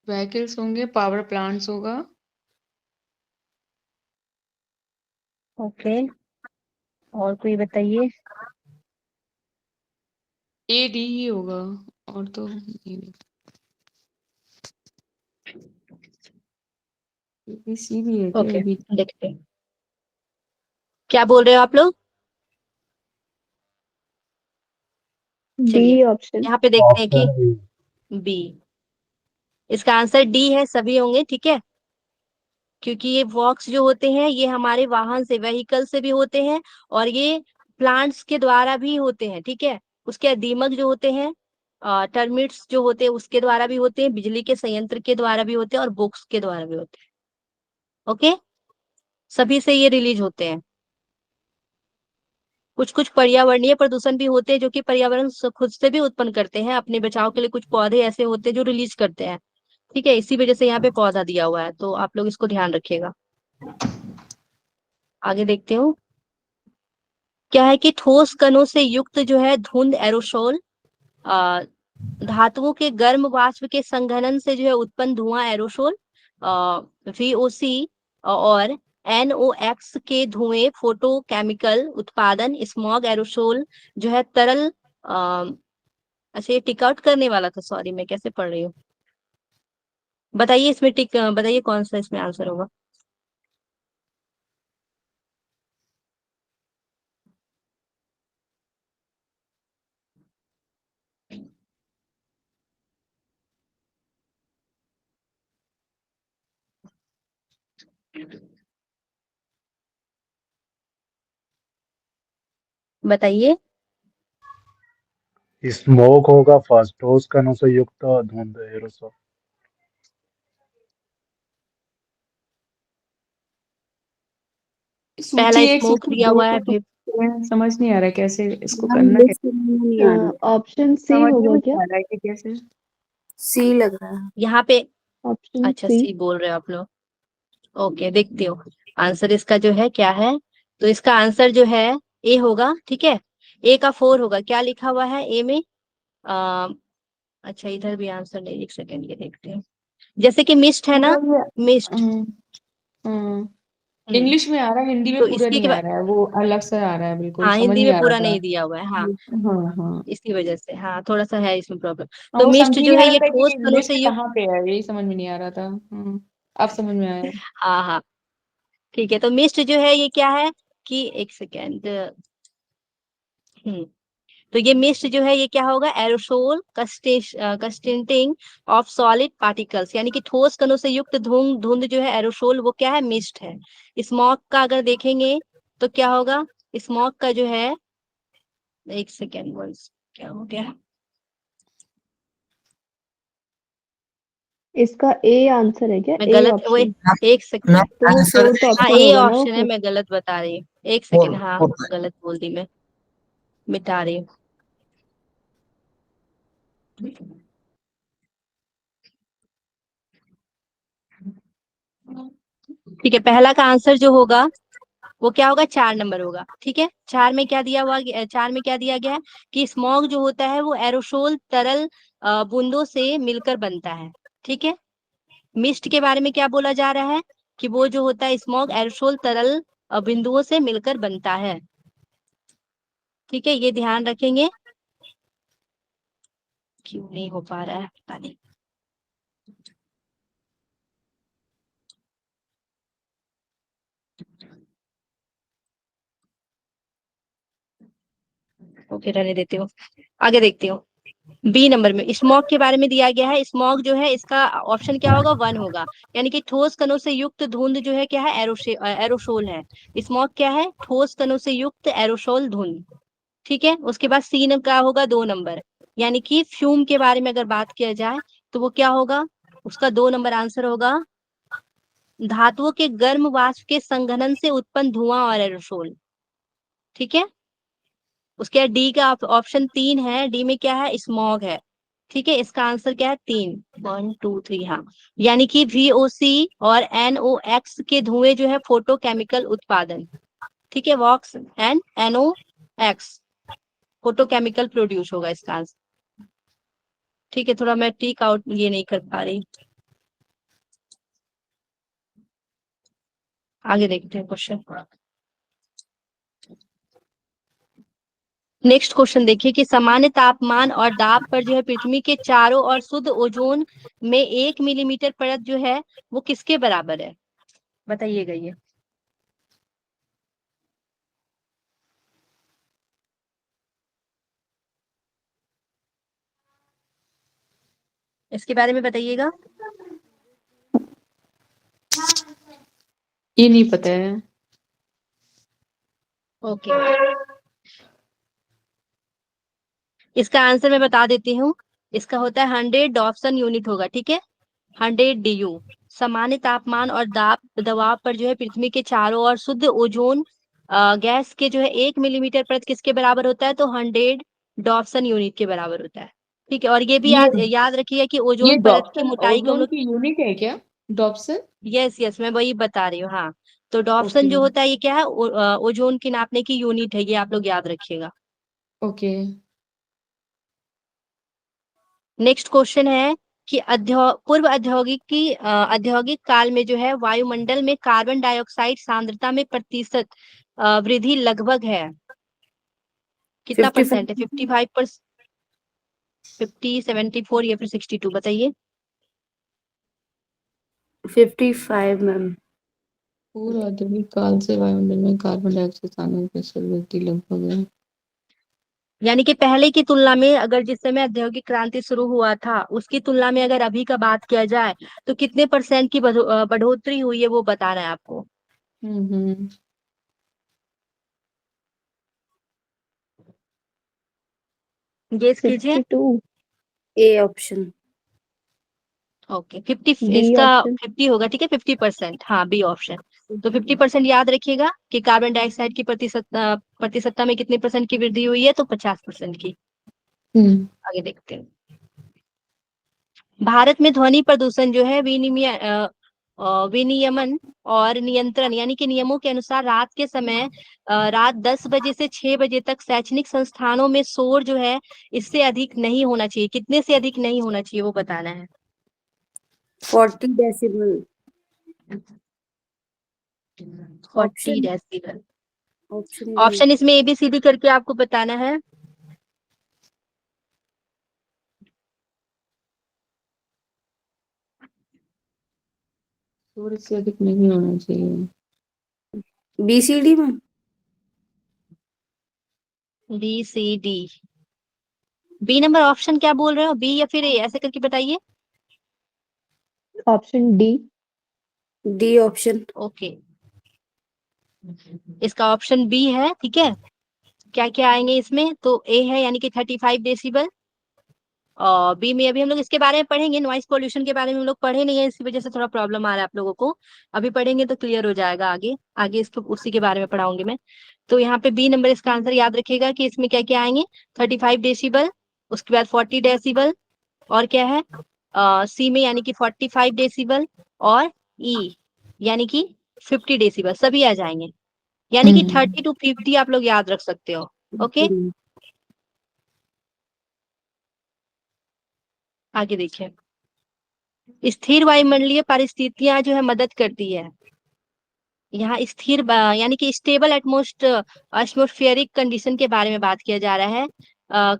Vehicles होंगे, पावर प्लांट्स होगा। ओके, और कोई बताइए। ए डी ही होगा, और तो नहीं। बी सी भी है क्या? ओके, बी देखते हैं क्या बोल रहे हो आप लोग। बी चलिए ऑप्शन। यहाँ पे देखते हैं कि ऑप्शन ए। बी, इसका आंसर डी है, सभी होंगे, ठीक है, क्योंकि ये वॉक्स जो होते हैं ये हमारे वाहन से, व्हीकल से भी होते हैं, और ये प्लांट्स के द्वारा भी होते हैं, ठीक है। उसके दीमक जो होते हैं, टर्मिट्स जो होते हैं उसके द्वारा भी होते हैं, बिजली के संयंत्र के द्वारा भी होते हैं, और बुक्स के द्वारा भी होते हैं। ओके, सभी से ये रिलीज होते हैं। कुछ कुछ पर्यावरणीय प्रदूषण भी होते हैं जो कि पर्यावरण खुद से भी उत्पन्न करते हैं, अपने बचाव के लिए कुछ पौधे ऐसे होते हैं जो रिलीज करते हैं, ठीक है, इसी वजह से यहाँ पे पौधा दिया हुआ है, तो आप लोग इसको ध्यान रखिएगा। आगे देखते हो क्या है कि ठोस कणों से युक्त जो है धुंध एरोसोल, आ, धातुओं के गर्म वाष्प के संघनन से जो है उत्पन्न धुआं एरोसोल, वीओसी, और एनओएक्स के धुएं फोटोकेमिकल उत्पादन, स्मॉग एरोसोल जो है तरल, आ, अच्छा ये टिक आउट करने वाला था, सॉरी मैं कैसे पढ़ रही हूँ, बताइए इसमें बताइए कौन सा इसमें आंसर होगा। बताइए। स्मोक होगा फर्स्ट, ठोस कणों से युक्त धुंध एरोसोल। पहला सूची एक, स्मोक सूची दिया दो हुआ है, को फिर समझ नहीं आ रहा है कैसे इसको मैम करना है। लिस्ट में नहीं आ रही है। ऑप्शन सी समझ में होगा नहीं क्या? आ रहा है कि कैसे। सी लग रहा है। यहाँ पे। ऑप्शन अच्छा सी। सी बोल रहे हो आप लोग, ओके देखती हूँ आंसर इसका जो है क्या है। तो इसका आंसर जो है ए होगा, ठीक है, ए का 4 होगा, क्या लिखा हुआ है ए में, आ, अच्छा इधर भी आंसर नहीं, एक सेकेंड ये देखते हैं, जैसे कि मिस्ट है ना, मतलब मिस्ट। हम्म, हम्म, हम्म, इंग्लिश में आ रहा है, हिंदी में तो पूरा इसके नहीं के आ बाद, रहा है, वो अलग से आ रहा है, बिल्कुल हाँ समझ हिंदी नहीं में आ पूरा रहा था। नहीं दिया हुआ है, हाँ, हाँ हाँ। इसकी वजह से, हाँ थोड़ा सा है इसमें प्रॉब्लम। हाँ, तो वो समझ मिस्ट ही जो नहीं आ है रहा ये था ठोस कि कणों से लिस्ट युक्त, कहाँ पे है, यही समझ में नहीं आ रहा था। अब समझ में आया। हाँ हाँ, ठीक है, तो मिस्ट जो है ये क्या है कि, एक सेकेंड, हम्म, तो ये मिस्ट जो है ये क्या होगा, aerosol consisting of solid particles, यानी कि ठोस कणों से युक्त धुंध धुंध जो है एरोसोल, वो क्या है, मिस्ट है। स्मॉग का अगर देखेंगे तो क्या होगा, स्मॉग का जो है, एक सेकेंड क्या हो गया, इसका ए आंसर है क्या? मैं ए गलत वो ऑप्शन? एक सेकंड। तो वो आंसर फोर्थ हाँ ऑप्शन ए होगा ना वो ऑप्शन है, फिर। मैं गलत बता रही हूँ। एक फोर सेकंड, हाँ फोर गलत बोल दी मैं, मिटा रही हूँ। ठीक है, पहला का आंसर जो होगा वो क्या होगा, 4 नंबर होगा। ठीक है, 4 में क्या दिया हुआ, 4 में क्या दिया गया है कि स्मॉग जो होता है वो एरोसोल तरल बूंदों से मिलकर बनता है। ठीक है, मिस्ट के बारे में क्या बोला जा रहा है कि वो जो होता है स्मॉग एरोसोल तरल बिंदुओं से मिलकर बनता है। ठीक है, ये ध्यान रखेंगे। क्यों नहीं हो पा रहा है पता नहीं। ओके, रहने देती हूँ, आगे देखती हूँ। बी नंबर में स्मॉग के बारे में दिया गया है। स्मॉग जो है इसका ऑप्शन क्या होगा, 1 होगा। यानी कि ठोस कणों से युक्त धुंध जो है क्या है, एरोसोल है। स्मॉग क्या है, ठोस कणों से युक्त एरोसोल धुंध। ठीक है, उसके बाद सी का होगा 2 नंबर, यानी कि फ्यूम के बारे में अगर बात किया जाए तो वो क्या होगा, उसका 2 नंबर आंसर होगा धातुओं के गर्म वाष्प के संघनन से उत्पन्न धुआं और एरोसोल। ठीक है, उसके बाद डी का ऑप्शन 3 है। डी में क्या है, स्मॉग है। ठीक है, इसका आंसर क्या है, 3, 1 2 3, हाँ। यानी कि VOC और NOx के धुएं जो है फोटोकेमिकल उत्पादन। ठीक है, VOCs and NOx photochemical produce होगा इसका आंसर। ठीक है, थोड़ा मैं टीक आउट ये नहीं कर पा रही, आगे देखते हैं क्वेश्चन। नेक्स्ट क्वेश्चन देखिए कि सामान्य तापमान और दाब पर जो है पृथ्वी के चारों ओर शुद्ध ओजोन में 1 मिलीमीटर परत जो है वो किसके बराबर है, बताइएगा ये। इसके बारे में बताइएगा। ये नहीं पता है। ओके, इसका आंसर मैं बता देती हूँ। इसका होता है 100 डॉप्सन यूनिट होगा। ठीक है, 100 DU। सामान्य तापमान और दबाव पर जो है पृथ्वी के चारों ओर शुद्ध ओजोन गैस के जो है 1 मिलीमीटर परत किसके बराबर होता है, तो 100 डॉप्सन यूनिट के बराबर होता है। ठीक है, और ये भी ये याद रखिएगा कि ये ओजोन परत की डॉप्सन मोटाई को हम ओजोन लोग, की यूनिट है क्या? डॉप्सन। यस यस मैं वही बता रही हूँ, हाँ। तो ओके डॉप्सन जो होता है ये क्या है, ओजोन की नापने की यूनिट है, ये आप लोग याद रखिएगा। ओके। नेक्स्ट क्वेश्चन है कि पूर्व औद्योगिक काल में जो है वायुमंडल में कार्बन डाइऑक्साइड सांद्रता में प्रतिशत वृद्धि लगभग है, कितना 55 परसेंट है, 55%, 50, 74 या फिर 62, बताइए। 55 मैम। पूर्व औद्योगिक काल से वायुमंडल में कार्बन डाइऑक्साइड सांद्रता में वृद्धि लगभग है। यानी कि पहले की तुलना में, अगर जिस समय औद्योगिक क्रांति शुरू हुआ था उसकी तुलना में अगर अभी का बात किया जाए तो कितने परसेंट की बढ़ोतरी हुई है वो बताना है आपको। हम्म। गेस कीजिए। 62। A option. ओके, 50 बी इसका ऑप्शन। 50 होगा। ठीक है, 50%, हाँ बी ऑप्शन। तो 50% याद रखिएगा कि कार्बन डाइऑक्साइड की प्रतिशतता में कितने परसेंट की वृद्धि हुई है, तो 50% की। हम्म। आगे देखते हैं। भारत में ध्वनि प्रदूषण जो है विनियमन और नियंत्रण यानी कि नियमों के अनुसार रात के समय रात 10 बजे से 6 बजे तक शैक्षणिक संस्थानों में शोर जो है इससे अधिक नहीं होना चाहिए। कितने से अधिक नहीं होना चाहिए वो बताना है। 40 decibel. 40 option decibel. Option D. Option इसमें ABCD करके आपको बताना है। थोड़ी से अधिक नहीं होना चाहिए। BCD में। BCD। बी नंबर ऑप्शन क्या बोल रहे हो, बी या फिर ए, ऐसे करके बताइए। Option D. D option. Okay, इसका ऑप्शन बी है। ठीक है, क्या क्या आएंगे इसमें, तो ए है यानी कि 35 डेसिबल, बी में अभी हम लोग इसके बारे में पढ़ेंगे, नॉइस पोल्यूशन के बारे में हम लोग पढ़े नहीं है, इसी वजह से थोड़ा प्रॉब्लम आ रहा है आप लोगों को। अभी पढ़ेंगे तो क्लियर हो जाएगा, आगे आगे इसको उसी के बारे में पढ़ाऊंगी मैं। तो यहाँ पे बी नंबर इसका आंसर याद रखिएगा कि इसमें क्या क्या आएंगे, 35 डेसिबल, उसके बाद 40 डेसिबल, और क्या है सी में यानी कि 45 डेसिबल, और ई यानी कि 50 डेसिबल, सभी आ जाएंगे। यानी कि 30 to 50 आप लोग याद रख सकते हो। ओके, आगे देखिए। स्थिर वायुमंडलीय परिस्थितियां जो है मदद करती है। यहाँ स्थिर यानी कि स्टेबल एटमोस्फेरिक कंडीशन के बारे में बात किया जा रहा है।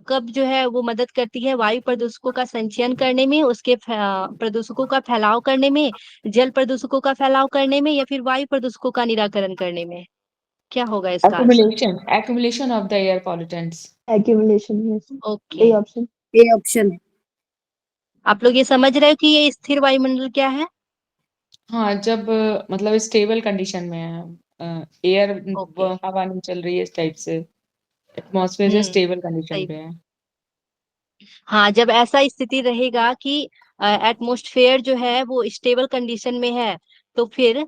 कब जो है वो मदद करती है, वायु प्रदूषकों का संचयन करने में, उसके प्रदूषकों का फैलाव करने में, जल प्रदूषकों का फैलाव करने में, या फिर वायु प्रदूषकों का निराकरण करने में। क्या होगा इसका answer? Accumulation of the air pollutants. Accumulation, yes. Okay, A option. A option है। आप लोग ये समझ रहे हो कि ये स्थिर वायुमंडल क्या है? हाँ, जब मतलब स्टेबल कंडीशन में है, एयर ओके, हवा नहीं चल रही है इस टाइप से, एटमॉस्फेयर जो स्टेबल कंडीशन सही। पे है। हाँ, जब ऐसा स्थिति रहेगा कि एटमॉस्फेयर जो है वो स्टेबल कंडीशन में है, तो फिर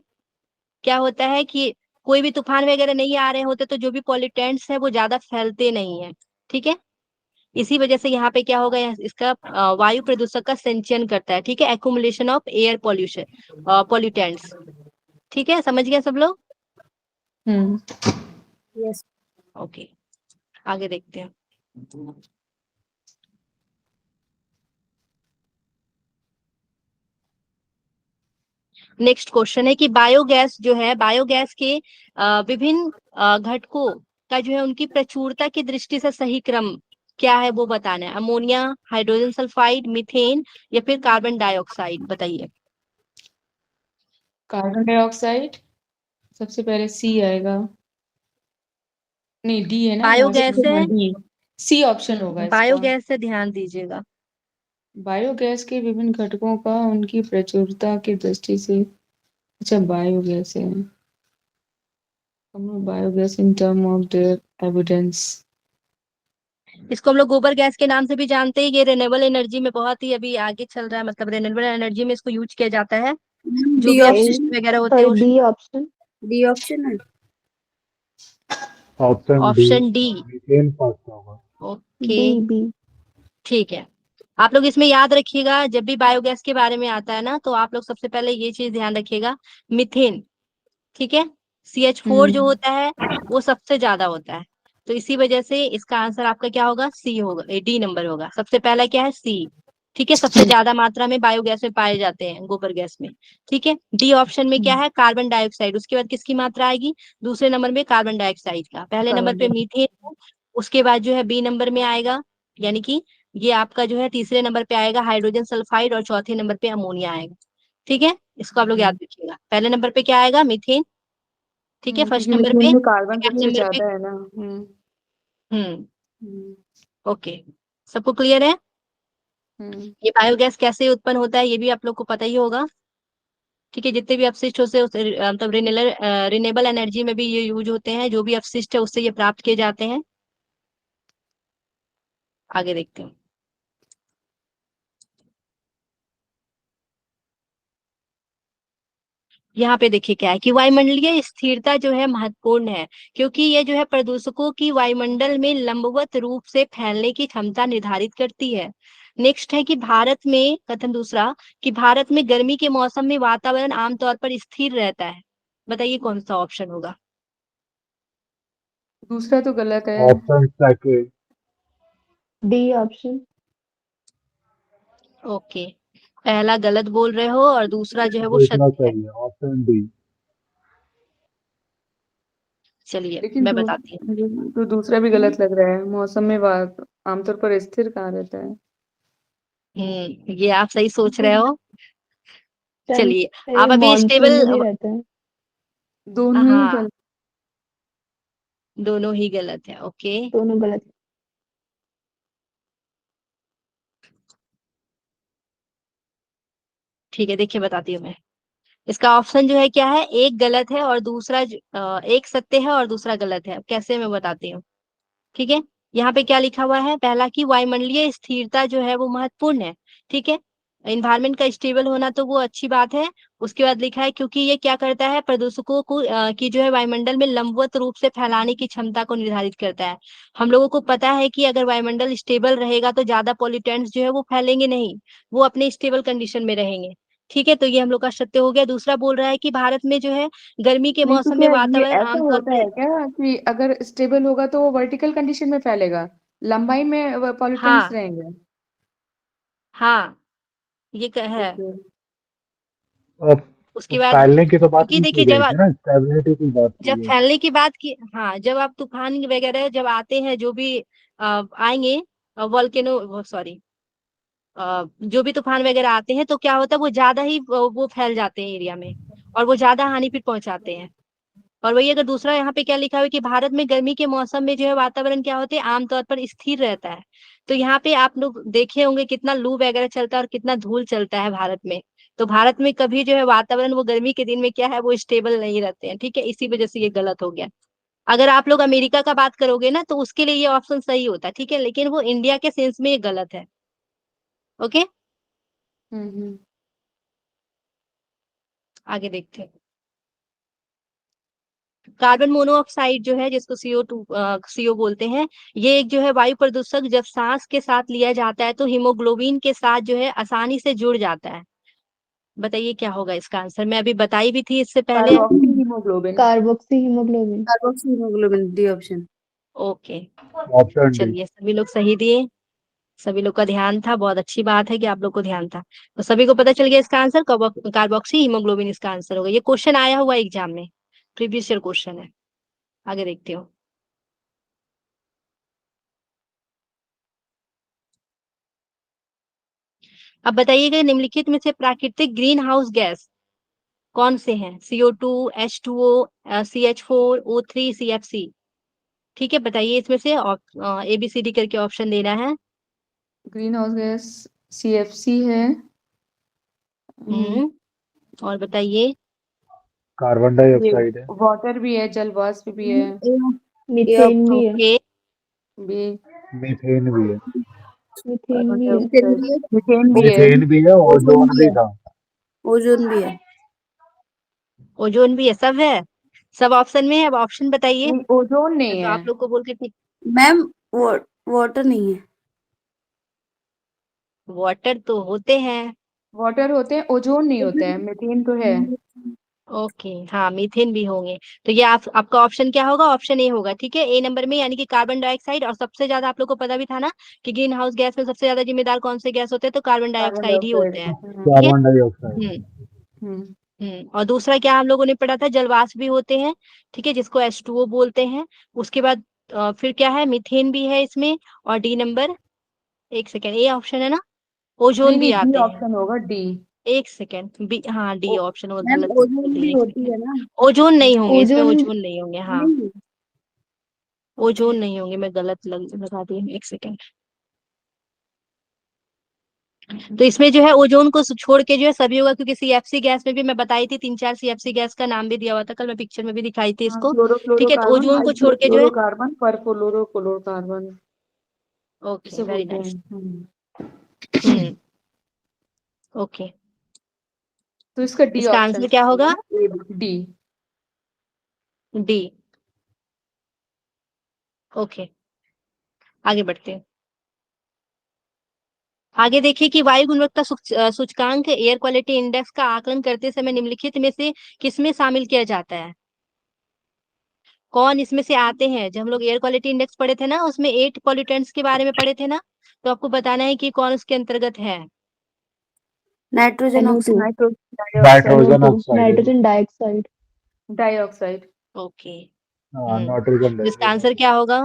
क्या होता है कि कोई भी तूफान वगैरह नहीं आ रहे होते, तो जो भी पॉल्यूटेंट्स है वो ज्यादा फैलते नहीं है। ठीक है, इसी वजह से यहाँ पे क्या होगा, इसका वायु प्रदूषक का संचयन करता है। ठीक है, accumulation of air pollution pollutants. ठीक है, समझ गए सब लोग? हम्म यस। ओके, आगे देखते हैं। नेक्स्ट क्वेश्चन है कि बायोगैस जो है, बायोगैस के विभिन्न घटकों का जो है उनकी प्रचुरता की दृष्टि से सही क्रम क्या है वो बताना है। अमोनिया, हाइड्रोजन सल्फाइड, मीथेन, या फिर कार्बन डाइऑक्साइड, बताइए। कार्बन डाइऑक्साइड सबसे पहले, सी आएगा। नहीं, डी है ना बायोगैस है। डी। सी ऑप्शन होगा इसका। बायोगैस से ध्यान दीजिएगा। बायोगैस के विभिन्न घटकों का उनकी प्रचुरता की दृष्टि से, अच्छा बायोगैस है, biogas in term of their evidence. इसको हम लोग गोबर गैस के नाम से भी जानते हैं। ये रिन्यूएबल एनर्जी में बहुत ही अभी आगे चल रहा है, मतलब रिन्यूएबल एनर्जी में इसको यूज किया जाता है। जो डी भी ऑप्शन। अपशिष्ट वगैरह होते हैं Sorry, B option. D option है। Option D, option D. Methane first होगा। Okay, B. ठीक है। आप लोग इसमें याद रखिएगा, जब भी बायोगैस के बारे में आता है ना, तो आप लोग सबसे पहले ये चीज ध्यान रखिएगा, मीथेन। ठीक है, CH4 जो होता है वो सबसे ज्यादा होता है। तो इसी वजह से इसका आंसर आपका क्या होगा, सी होगा, डी नंबर होगा। सबसे पहला क्या है, सी। ठीक है, सबसे ज्यादा मात्रा में बायोगैस में पाए जाते हैं, गोबर गैस में। ठीक है, डी ऑप्शन में क्या है, कार्बन डाइऑक्साइड। उसके बाद किसकी मात्रा आएगी, दूसरे नंबर में कार्बन डाइऑक्साइड का। पहले नंबर पे मीथेन है, उसके बाद जो है बी नंबर में आएगा, यानी कि ये आपका जो है तीसरे नंबर पे आएगा हाइड्रोजन सल्फाइड, और चौथे नंबर पे अमोनिया आएगा। ठीक है, इसको आप लोग याद रखिएगा। पहले नंबर पे क्या आएगा, मीथेन। ठीक है, फर्स्ट क्योंकि नंबर मीथेन पे, में कार्बन सेकंड सबसे नंबर पे। ज्यादा है ना। हम्म, हम्म ओके, सबको क्लियर है? हम्म ये बायोगैस कैसे उत्पन्न होता है ये भी आप लोग को पता ही होगा। ठीक है, जितने भी अपशिष्ट होते हैं मतलब रिन्यूएबल एनर्जी में भी ये यूज होते हैं, जो भी अपशिष्ट है उससे ये प्राप्त किए जाते हैं। आगे देखते हैं। यहाँ पे देखिए क्या है कि वायुमंडलीय स्थिरता जो है महत्वपूर्ण है, क्योंकि ये जो है प्रदूषकों की वायुमंडल में लंबवत रूप से फैलने की क्षमता निर्धारित करती है। नेक्स्ट है कि भारत में, कथन दूसरा, कि भारत में गर्मी के मौसम में वातावरण आमतौर पर स्थिर रहता है। बताइए कौन सा ऑप्शन होगा? दूसरा तो गलत है। Option second. D option. Okay, पहला गलत बोल रहे हो और दूसरा जो है वो दूसरा सत्य है। सही है, ऑप्शन डी। चलिए लेकिन मैं बताती हूँ। मुझे तो दूसरा भी गलत लग रहा है। मौसम में बात आमतौर पर स्थिर कहाँ रहता है। ये आप सही सोच रहे हो। शायद चलिए, ये आप अभी मानसून में भी स्टेबल। रहता है। दोनों ही हाँ, गलत। दोनों ही गलत है। ओके, दोनों गलत है। ठीक है, देखिए बताती हूँ मैं। इसका ऑप्शन जो है क्या है, एक गलत है और दूसरा एक सत्य है और दूसरा गलत है। कैसे, मैं बताती हूँ। ठीक है, यहाँ पे क्या लिखा हुआ है, पहला कि वायुमंडलीय स्थिरता जो है वो महत्वपूर्ण है, ठीक है। इन्वायरमेंट का स्टेबल होना तो वो अच्छी बात है। उसके बाद लिखा है क्योंकि ये क्या करता है, प्रदूषकों को की जो है वायुमंडल में लंबवत रूप से फैलाने की क्षमता को निर्धारित करता है। हम लोगों को पता है कि अगर वायुमंडल स्टेबल रहेगा तो ज्यादा पॉल्यूटेंट्स जो है वो फैलेंगे नहीं, वो अपने स्टेबल कंडीशन में रहेंगे, ठीक है। तो ये हम लोग का सत्य हो गया। दूसरा बोल रहा है कि भारत में जो है गर्मी के नहीं तो मौसम में क्या ये वातावरण ऐसा आमतौर होता पर, है क्या कि अगर स्टेबल होगा तो वो वर्टिकल कंडीशन में फैलेगा, लंबाई में पॉल्यूटेंट्स हाँ रहेंगे? हाँ ये है। ओके। अब उसके बाद फैलने की तो बात क्योंकि नहीं की देखिए गई थी ना, स्टेबिलिटी की बात जब की है। फैलने की बात की, हाँ जब आप तूफान वगैरह जब आते हैं, जो भी आएंगे, वॉल्केनो सॉरी, जो भी तूफान वगैरह आते हैं तो क्या होता है, वो ज्यादा ही वो फैल जाते हैं एरिया में, और वो ज्यादा हानि फिर पहुंचाते हैं। और वही अगर दूसरा यहाँ पे क्या लिखा हुआ है कि भारत में गर्मी के मौसम में जो है वातावरण क्या होते हैं, आमतौर पर स्थिर रहता है। तो यहाँ पे आप लोग देखे होंगे कितना लू वगैरह चलता है और कितना धूल चलता है भारत में। तो भारत में कभी जो है वातावरण वो गर्मी के दिन में क्या है, वो स्टेबल नहीं रहते हैं, ठीक है। इसी वजह से ये गलत हो गया। अगर आप लोग अमेरिका का बात करोगे ना तो उसके लिए ये ऑप्शन सही होता है, ठीक है, लेकिन वो इंडिया के सेंस में ये गलत है। ओके, हम्म। आगे देखते हैं। कार्बन मोनोऑक्साइड जो है, जिसको CO2 CO बोलते हैं, ये एक जो है वायु प्रदूषक जब सांस के साथ लिया जाता है तो हीमोग्लोबिन के साथ जो है आसानी से जुड़ जाता है। बताइए क्या होगा इसका आंसर, मैं अभी बताई भी थी इससे पहले। Carboxy haemoglobin. Carboxy haemoglobin. Carboxy haemoglobin, D option. Okay, option D. चलिए सभी लोग सही दिए, सभी लोग का ध्यान था, बहुत अच्छी बात है कि आप लोग को ध्यान था। तो सभी को पता चल गया इसका आंसर, कार्बोक्सी हीमोग्लोबिन इसका आंसर होगा। ये क्वेश्चन आया हुआ एग्जाम में, प्रीवियस ईयर क्वेश्चन है। आगे देखते हो। अब बताइएगा निम्नलिखित में से प्राकृतिक ग्रीन हाउस गैस कौन से हैं, CO2, H2O, CH4, O3, CFC, ठीक है। बताइए इसमें से ABCD करके ऑप्शन देना है। ग्रीन हाउस गैस CFC है। हम्म, और बताइए। कार्बन ये डाइऑक्साइड है। वाटर भी है, जल वाष्प भी है। मीथेन भी है। Okay, B. मीथेन भी है। मीथेन कार्बन भी है। Methane dioxide. भी है, मीथेन भी है। मीथेन भी है, ओजोन ओजोन भी भी है, था। ओजोन भी है। ओजोन भी है, सब है, सब ऑप्शन में है। अब ऑप्शन बताइए, नहीं, ओजोन नहीं तो है। आप लोग को बोल के ठीक। मैम वाटर नहीं है। वाटर तो होते हैं। वाटर होते हैं, ओजोन नहीं होता है, मीथेन तो है। ओके, हाँ मीथेन भी होंगे। तो ये आपका ऑप्शन क्या होगा, ऑप्शन ए होगा, ठीक है, ए नंबर में, यानी कि कार्बन डाइऑक्साइड। और सबसे ज्यादा आप लोग को पता भी था ना कि ग्रीन हाउस गैस में सबसे ज्यादा जिम्मेदार कौन से गैस होते हैं, तो कार्बन कार्बन डाइऑक्साइड ही डाइऑक्साइड। होते हैं, ठीक है। Carbon dioxide. हम्म हम्म। और दूसरा क्या हम लोगों ने पढ़ा था, जलवाष्प भी होते हैं, ठीक है, जिसको H2O बोलते हैं। उसके बाद फिर क्या है, मीथेन भी है इसमें। और डी नंबर, एक सेकेंड, ए ऑप्शन है ना, नहीं ओजोन भी नहीं, डी आते हैं। ऑप्शन होगा, डी। एक सेकेंड, बी, हाँ डी ऑप्शन वो मैम गलत ओजोन भी निकली, एक होती सेकेंड। है ना? ओजोन नहीं होंगे इसमें, ओजोन ओजोन नहीं होंगे, हाँ नहीं। ओके। ओजोन नहीं होंगे, मैं गलत लगा दी, एक सेकेंड। तो इसमें जो है ओजोन को छोड़ के जो है सभी होगा, क्योंकि CFC गैस में भी मैं बताई थी, 3-4 CFC गैस का नाम भी दिया हुआ था, कल मैं पिक्चर में भी दिखाई थी हाँ, इसको, ठीक है। तो क्लोरोफ्लोरोकार्बन, ओजोन को छोड़ के जो है, हाइड्रोक्लोरोकार्बन, परफ्लोरोक्लोरोकार्बन, ओके इसे वेरी बोलते नाइस। हैं। हम्म, ओके, तो इसका डी इसका ऑप्शन आंसर क्या होगा, ए, डी। डी। ओके, आगे बढ़ते हैं। आगे देखिए कि वायु गुणवत्ता सूचकांक एयर क्वालिटी इंडेक्स का आकलन करते समय निम्नलिखित में से किसमें शामिल किया जाता है, कौन इसमें से आते हैं। जब हम लोग एयर क्वालिटी इंडेक्स पढ़े थे ना, उसमें 8 पॉल्यूटेंट्स के बारे में पढ़े थे ना, तो आपको बताना है कि कौन उसके अंतर्गत है। Nitrogen NO2, oxide. Nitrogen nitrogen NO2, oxide है। Nitrogen dioxide. डाइऑक्साइड। ओके, हाँ, नाइट्रोजन तो इसका डाइऑक्साइड। आंसर क्या होगा,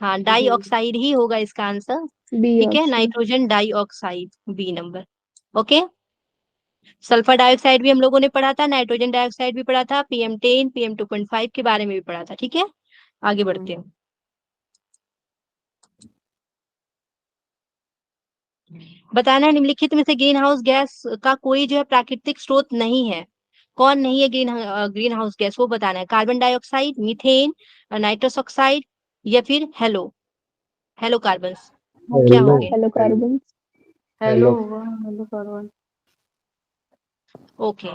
हाँ डाई ऑक्साइड ही होगा इसका आंसर, बी ठीक है, option. Nitrogen dioxide, B number. Okay, sulphur dioxide भी हम लोगों ने पढ़ा था, नाइट्रोजन डाइऑक्साइड भी पढ़ा था, PM10, PM2.5 के बारे में भी पढ़ा था, ठीक है। आगे बढ़ते हैं। बताना है निम्नलिखित में से ग्रीन हाउस गैस का कोई जो है प्राकृतिक स्रोत नहीं है, कौन नहीं है ग्रीन हाउस गैस, वो बताना है। Carbon dioxide, methane, nitrous oxide, या फिर हेलो। हेलो कार्बन्स वो क्या हेलो होंगे? Hello carbon. हेलो हेलो हुआ, हेलो कार्बन। ओके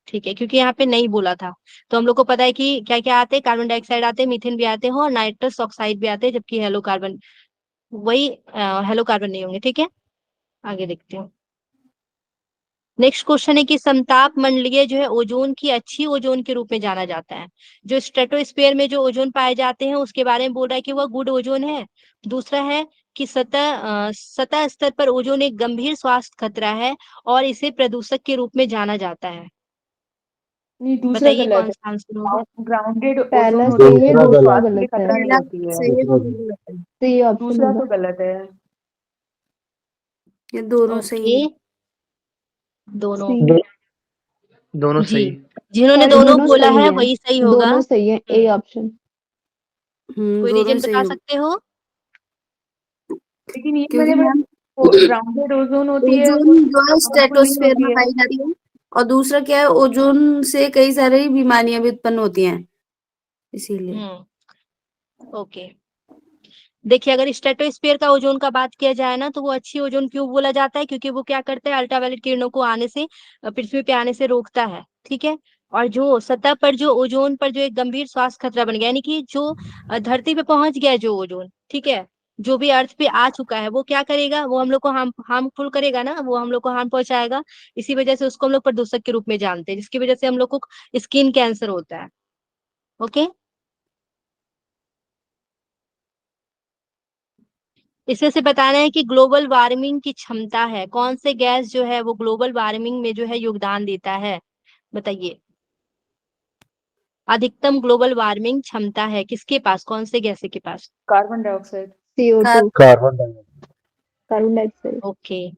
ठीक है, क्योंकि यहाँ पे नहीं बोला था। तो हम लोग को पता है कि क्या क्या आते हैं, कार्बन डाइऑक्साइड आते हैं, मीथेन भी आते हैं और नाइट्रस ऑक्साइड भी आते हैं, जबकि हेलो कार्बन वही हेलो कार्बन नहीं होंगे। ठीक है, आगे देखते हैं। नेक्स्ट क्वेश्चन है कि समताप मंडलीय जो है ओजोन की अच्छी ओजोन के रूप में जाना जाता है। जो स्ट्रेटोस्फीयर में जो ओजोन पाए जाते हैं उसके बारे में बोल रहा है कि वह गुड ओजोन है। दूसरा है कि सतह स्तर पर ओजोन एक गंभीर स्वास्थ्य खतरा है और इसे प्रदूषक के रूप में जाना जाता है। नहीं, दूसरा बताइए गलत कौन है। सा आंसर होगा? ग्राउंडेड ओजोन पहला होती सही है, है, दूसरा वो दूसरा गलत स्वास्थ्य के लिए गलत है। खतरा नहीं पहला होती है। सही है, दूसरा दूसरा गलत। गलत है। सही ऑप्शन दूसरा होगा। तो गलत है। ये दोनों सही ओके, है। दोनों। सी। दो, दोनों जी, सही। जिन्होंने सॉरी, दोनों दोनों बोला सही है है। वही सही होगा। दोनों सही है, ए ऑप्शन। कोई दोनों रीजन सही बता हो। सकते हो? लेकिन ये क्योंकि मैंने मैम ग्राउंडेड ओजोन होती है, वो ओजोन जो है हार्मफुल नहीं स्ट्रेटोस्फेयर में होती है। पाई जाती है, और दूसरा क्या है, ओजोन से कई सारी बीमारियां भी उत्पन्न होती हैं, इसीलिए। ओके, देखिए अगर स्ट्रेटोस्फीयर का ओजोन का बात किया जाए ना, तो वो अच्छी ओजोन क्यों बोला जाता है? क्योंकि वो क्या करता है, अल्ट्रावायलेट किरणों को आने से पृथ्वी पे आने से रोकता है। ठीक है, और जो सतह पर जो ओजोन पर जो एक गंभीर स्वास्थ्य खतरा बन गया, यानी कि जो धरती पे पहुंच गया है जो ओजोन, ठीक है, जो भी अर्थ पे आ चुका है वो क्या करेगा, वो हम लोग को हार्मफुल करेगा ना, वो हम लोग को हार्म पहुंचाएगा। इसी वजह से उसको हम लोग प्रदूषक के रूप में जानते हैं, जिसकी वजह से हम लोग को स्किन कैंसर होता है। ओके, इसमें से बताना है कि ग्लोबल वार्मिंग की क्षमता है, कौन से गैस जो है वो ग्लोबल वार्मिंग में जो है योगदान देता है, बताइए। अधिकतम ग्लोबल वार्मिंग क्षमता है किसके पास, कौन से गैस के पास? Carbon dioxide. CO2। Carbon dioxide. Carbon dioxide. Okay,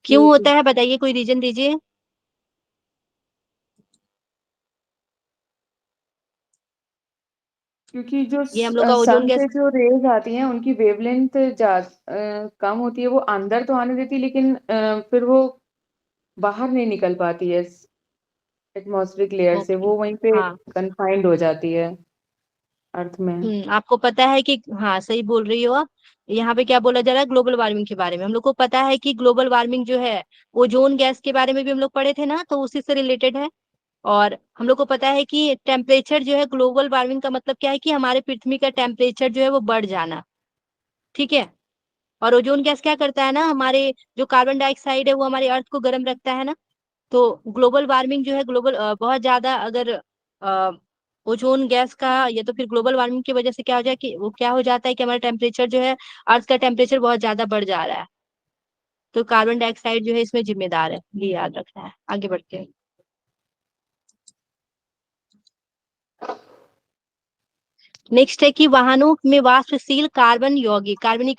क्यों CO2। होता है बताइए, कोई रीजन दीजिए। क्योंकि जो ये हम लोग का ओजोन सन गैस। से जो रेज आती हैं उनकी वेवलेंथ कम होती है, वो अंदर तो आने देती है, लेकिन फिर वो बाहर नहीं निकल पाती है एटमॉस्फेरिक लेयर से, ओके, वो वहीं पे हाँ। कंफाइंड हो जाती है अर्थ में। आपको पता है कि, हाँ सही बोल रही हो आप। यहाँ पे क्या बोला जा रहा है ग्लोबल वार्मिंग के बारे में, हम लोग को पता है कि ग्लोबल वार्मिंग जो है ओजोन गैस के बारे में भी हम लोग पढ़े थे ना, तो उसी से रिलेटेड है। और हम लोग को पता है कि टेम्परेचर जो है, ग्लोबल वार्मिंग का मतलब क्या है कि हमारे पृथ्वी का टेम्परेचर जो है वो बढ़ जाना। ठीक है, और ओजोन गैस क्या करता है ना, हमारे जो कार्बन डाइऑक्साइड है वो हमारे अर्थ को गर्म रखता है ना। तो ग्लोबल वार्मिंग जो है, ग्लोबल बहुत ज्यादा अगर ओजोन गैस का, या तो फिर ग्लोबल वार्मिंग की वजह से क्या हो जाए कि वो क्या हो जाता है कि हमारा टेम्परेचर जो है, अर्थ का टेम्परेचर बहुत ज्यादा बढ़ जा रहा है। तो कार्बन डाइऑक्साइड जो है इसमें जिम्मेदार है, ये याद रखना है। आगे बढ़ते हैं। नेक्स्ट है कि वाहनों में वाष्पशील कार्बनिक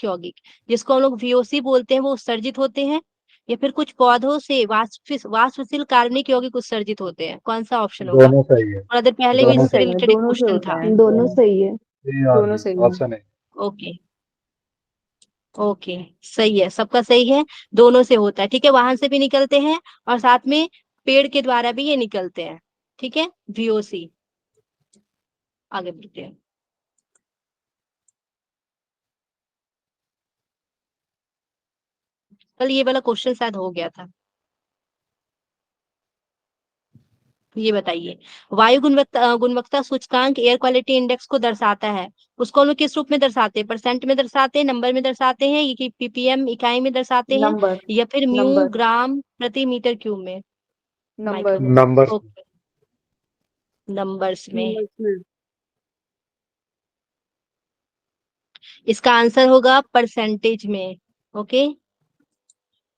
यौगिक, जिसको हम लोग VOC बोलते हैं, वो उत्सर्जित होते हैं, या फिर कुछ पौधों से वाष्पशील कार्बनिक यौगिक उत्सर्जित होते हैं। कौन सा ऑप्शन होगा? दोनों सही है। थोड़ा देर पहले भी दोनों दोनों इससे सही सही है। है, रिलेटेड एक दोनों से क्वेश्चन होते था। हैं। दोनों सही है। ये आ दोनों गई, सही है। ऑप्शन है। ओके, ओके, सही है, सबका सही है। दोनों से होता है, ठीक है, वाहन से भी निकलते हैं और साथ में पेड़ के द्वारा भी ये निकलते हैं। ठीक है, VOC। आगे बढ़ते हैं। कल ये वाला क्वेश्चन शायद हो गया था। ये बताइए, वायु गुणवत्ता सूचकांक एयर क्वालिटी इंडेक्स को दर्शाता है, उसको हम लोग किस रूप में दर्शाते हैं? परसेंट में दर्शाते हैं, नंबर में दर्शाते हैं, ये PPM इकाई में दर्शाते हैं, नंबर। या फिर म्यू नंबर। ग्राम प्रति मीटर क्यूब में? Number. Micro. Number. Okay, numbers में। नंबर्स में। इसका आंसर होगा परसेंटेज में। ओके,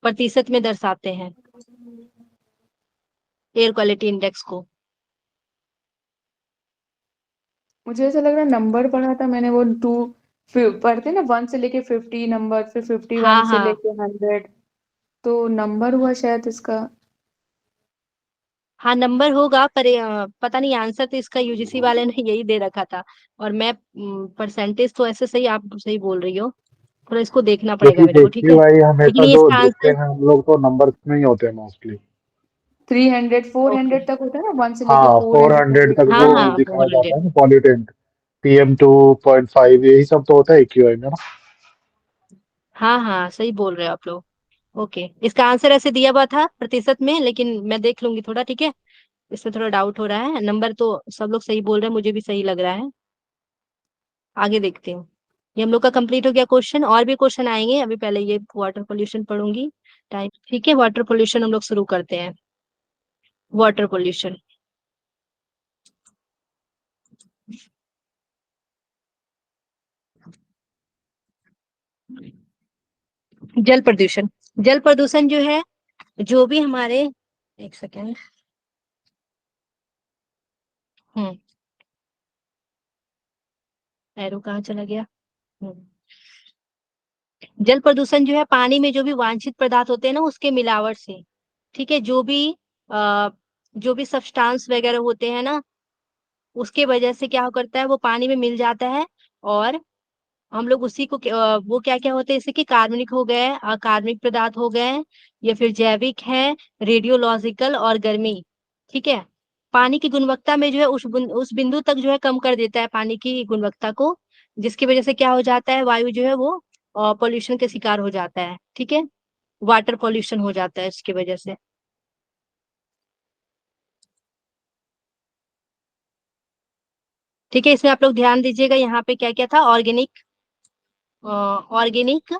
प्रतिशत में दर्शाते हैं एयर क्वालिटी इंडेक्स को। मुझे ऐसा लग रहा है नंबर पढ़ा था मैंने, वो पढ़ते ना 1 से लेके 50 नंबर, फिर 51 हाँ से हाँ लेके 100, तो नंबर हुआ शायद इसका। हाँ, नंबर होगा, पर पता नहीं, आंसर तो इसका UGC वाले ने यही दे रखा था। और मैं परसेंटेज तो ऐसे सही, आप सही बोल रही हो, थोड़ा इसको देखना पड़ेगा क्योंकि मेरे को। ठीक देखिए है, भाई, लेकिन हमेशा ये जो इसका देखते आंसर। हैं हम लोग तो नंबर में ही होते हैं मोस्टली। 300 ओके, 400 तक होता है ना, 1 से लेके हाँ, 400 तक 400 जो तक हाँ जो हाँ, दिखाया 400। जाता है ना पॉल्यूटेंट, PM2.5, यही सब तो होता है AQI में ना। हाँ हाँ, सही बोल रहे हो आप लोग। ओके, इसका आंसर ऐसे दिया हुआ था प्रतिशत में, लेकिन मैं देख लूंगी थोड़ा, ठीक है। इसमें थोड़ा डाउट हो रहा है, नंबर तो सब लोग सही बोल रहे हैं, मुझे भी सही लग रहा है। आगे देखते हैं। ये हम लोग का कंप्लीट हो गया क्वेश्चन, और भी क्वेश्चन आएंगे, अभी पहले ये वाटर पोल्यूशन पढ़ूंगी। टाइम, ठीक है, वाटर पोल्यूशन हम लोग शुरू करते हैं। वाटर पोल्यूशन, जल प्रदूषण। जल प्रदूषण जो है, जो भी हमारे, एक सेकेंड, हम्म, एरो कहाँ चला गया। हम्म, जल प्रदूषण जो है, पानी में जो भी वांछित पदार्थ होते हैं ना, उसके मिलावट से, ठीक है, आ, जो भी सब्सटेंस वगैरह होते हैं ना, उसके वजह से क्या करता है, वो पानी में मिल जाता है। और हम लोग उसी को वो क्या क्या होते हैं, जैसे कि कार्बनिक हो गए, अकार्बनिक पदार्थ हो गए, या फिर जैविक है, रेडियोलॉजिकल और गर्मी, ठीक है। पानी की गुणवत्ता में जो है उस बिंदु तक जो है कम कर देता है पानी की गुणवत्ता को, जिसकी वजह से क्या हो जाता है, वायु जो है वो पॉल्यूशन के शिकार हो जाता है, ठीक है। वाटर पॉल्यूशन हो जाता है इसकी वजह से। ठीक है, इसमें आप लोग ध्यान दीजिएगा, यहाँ पे क्या क्या था, organic, organic,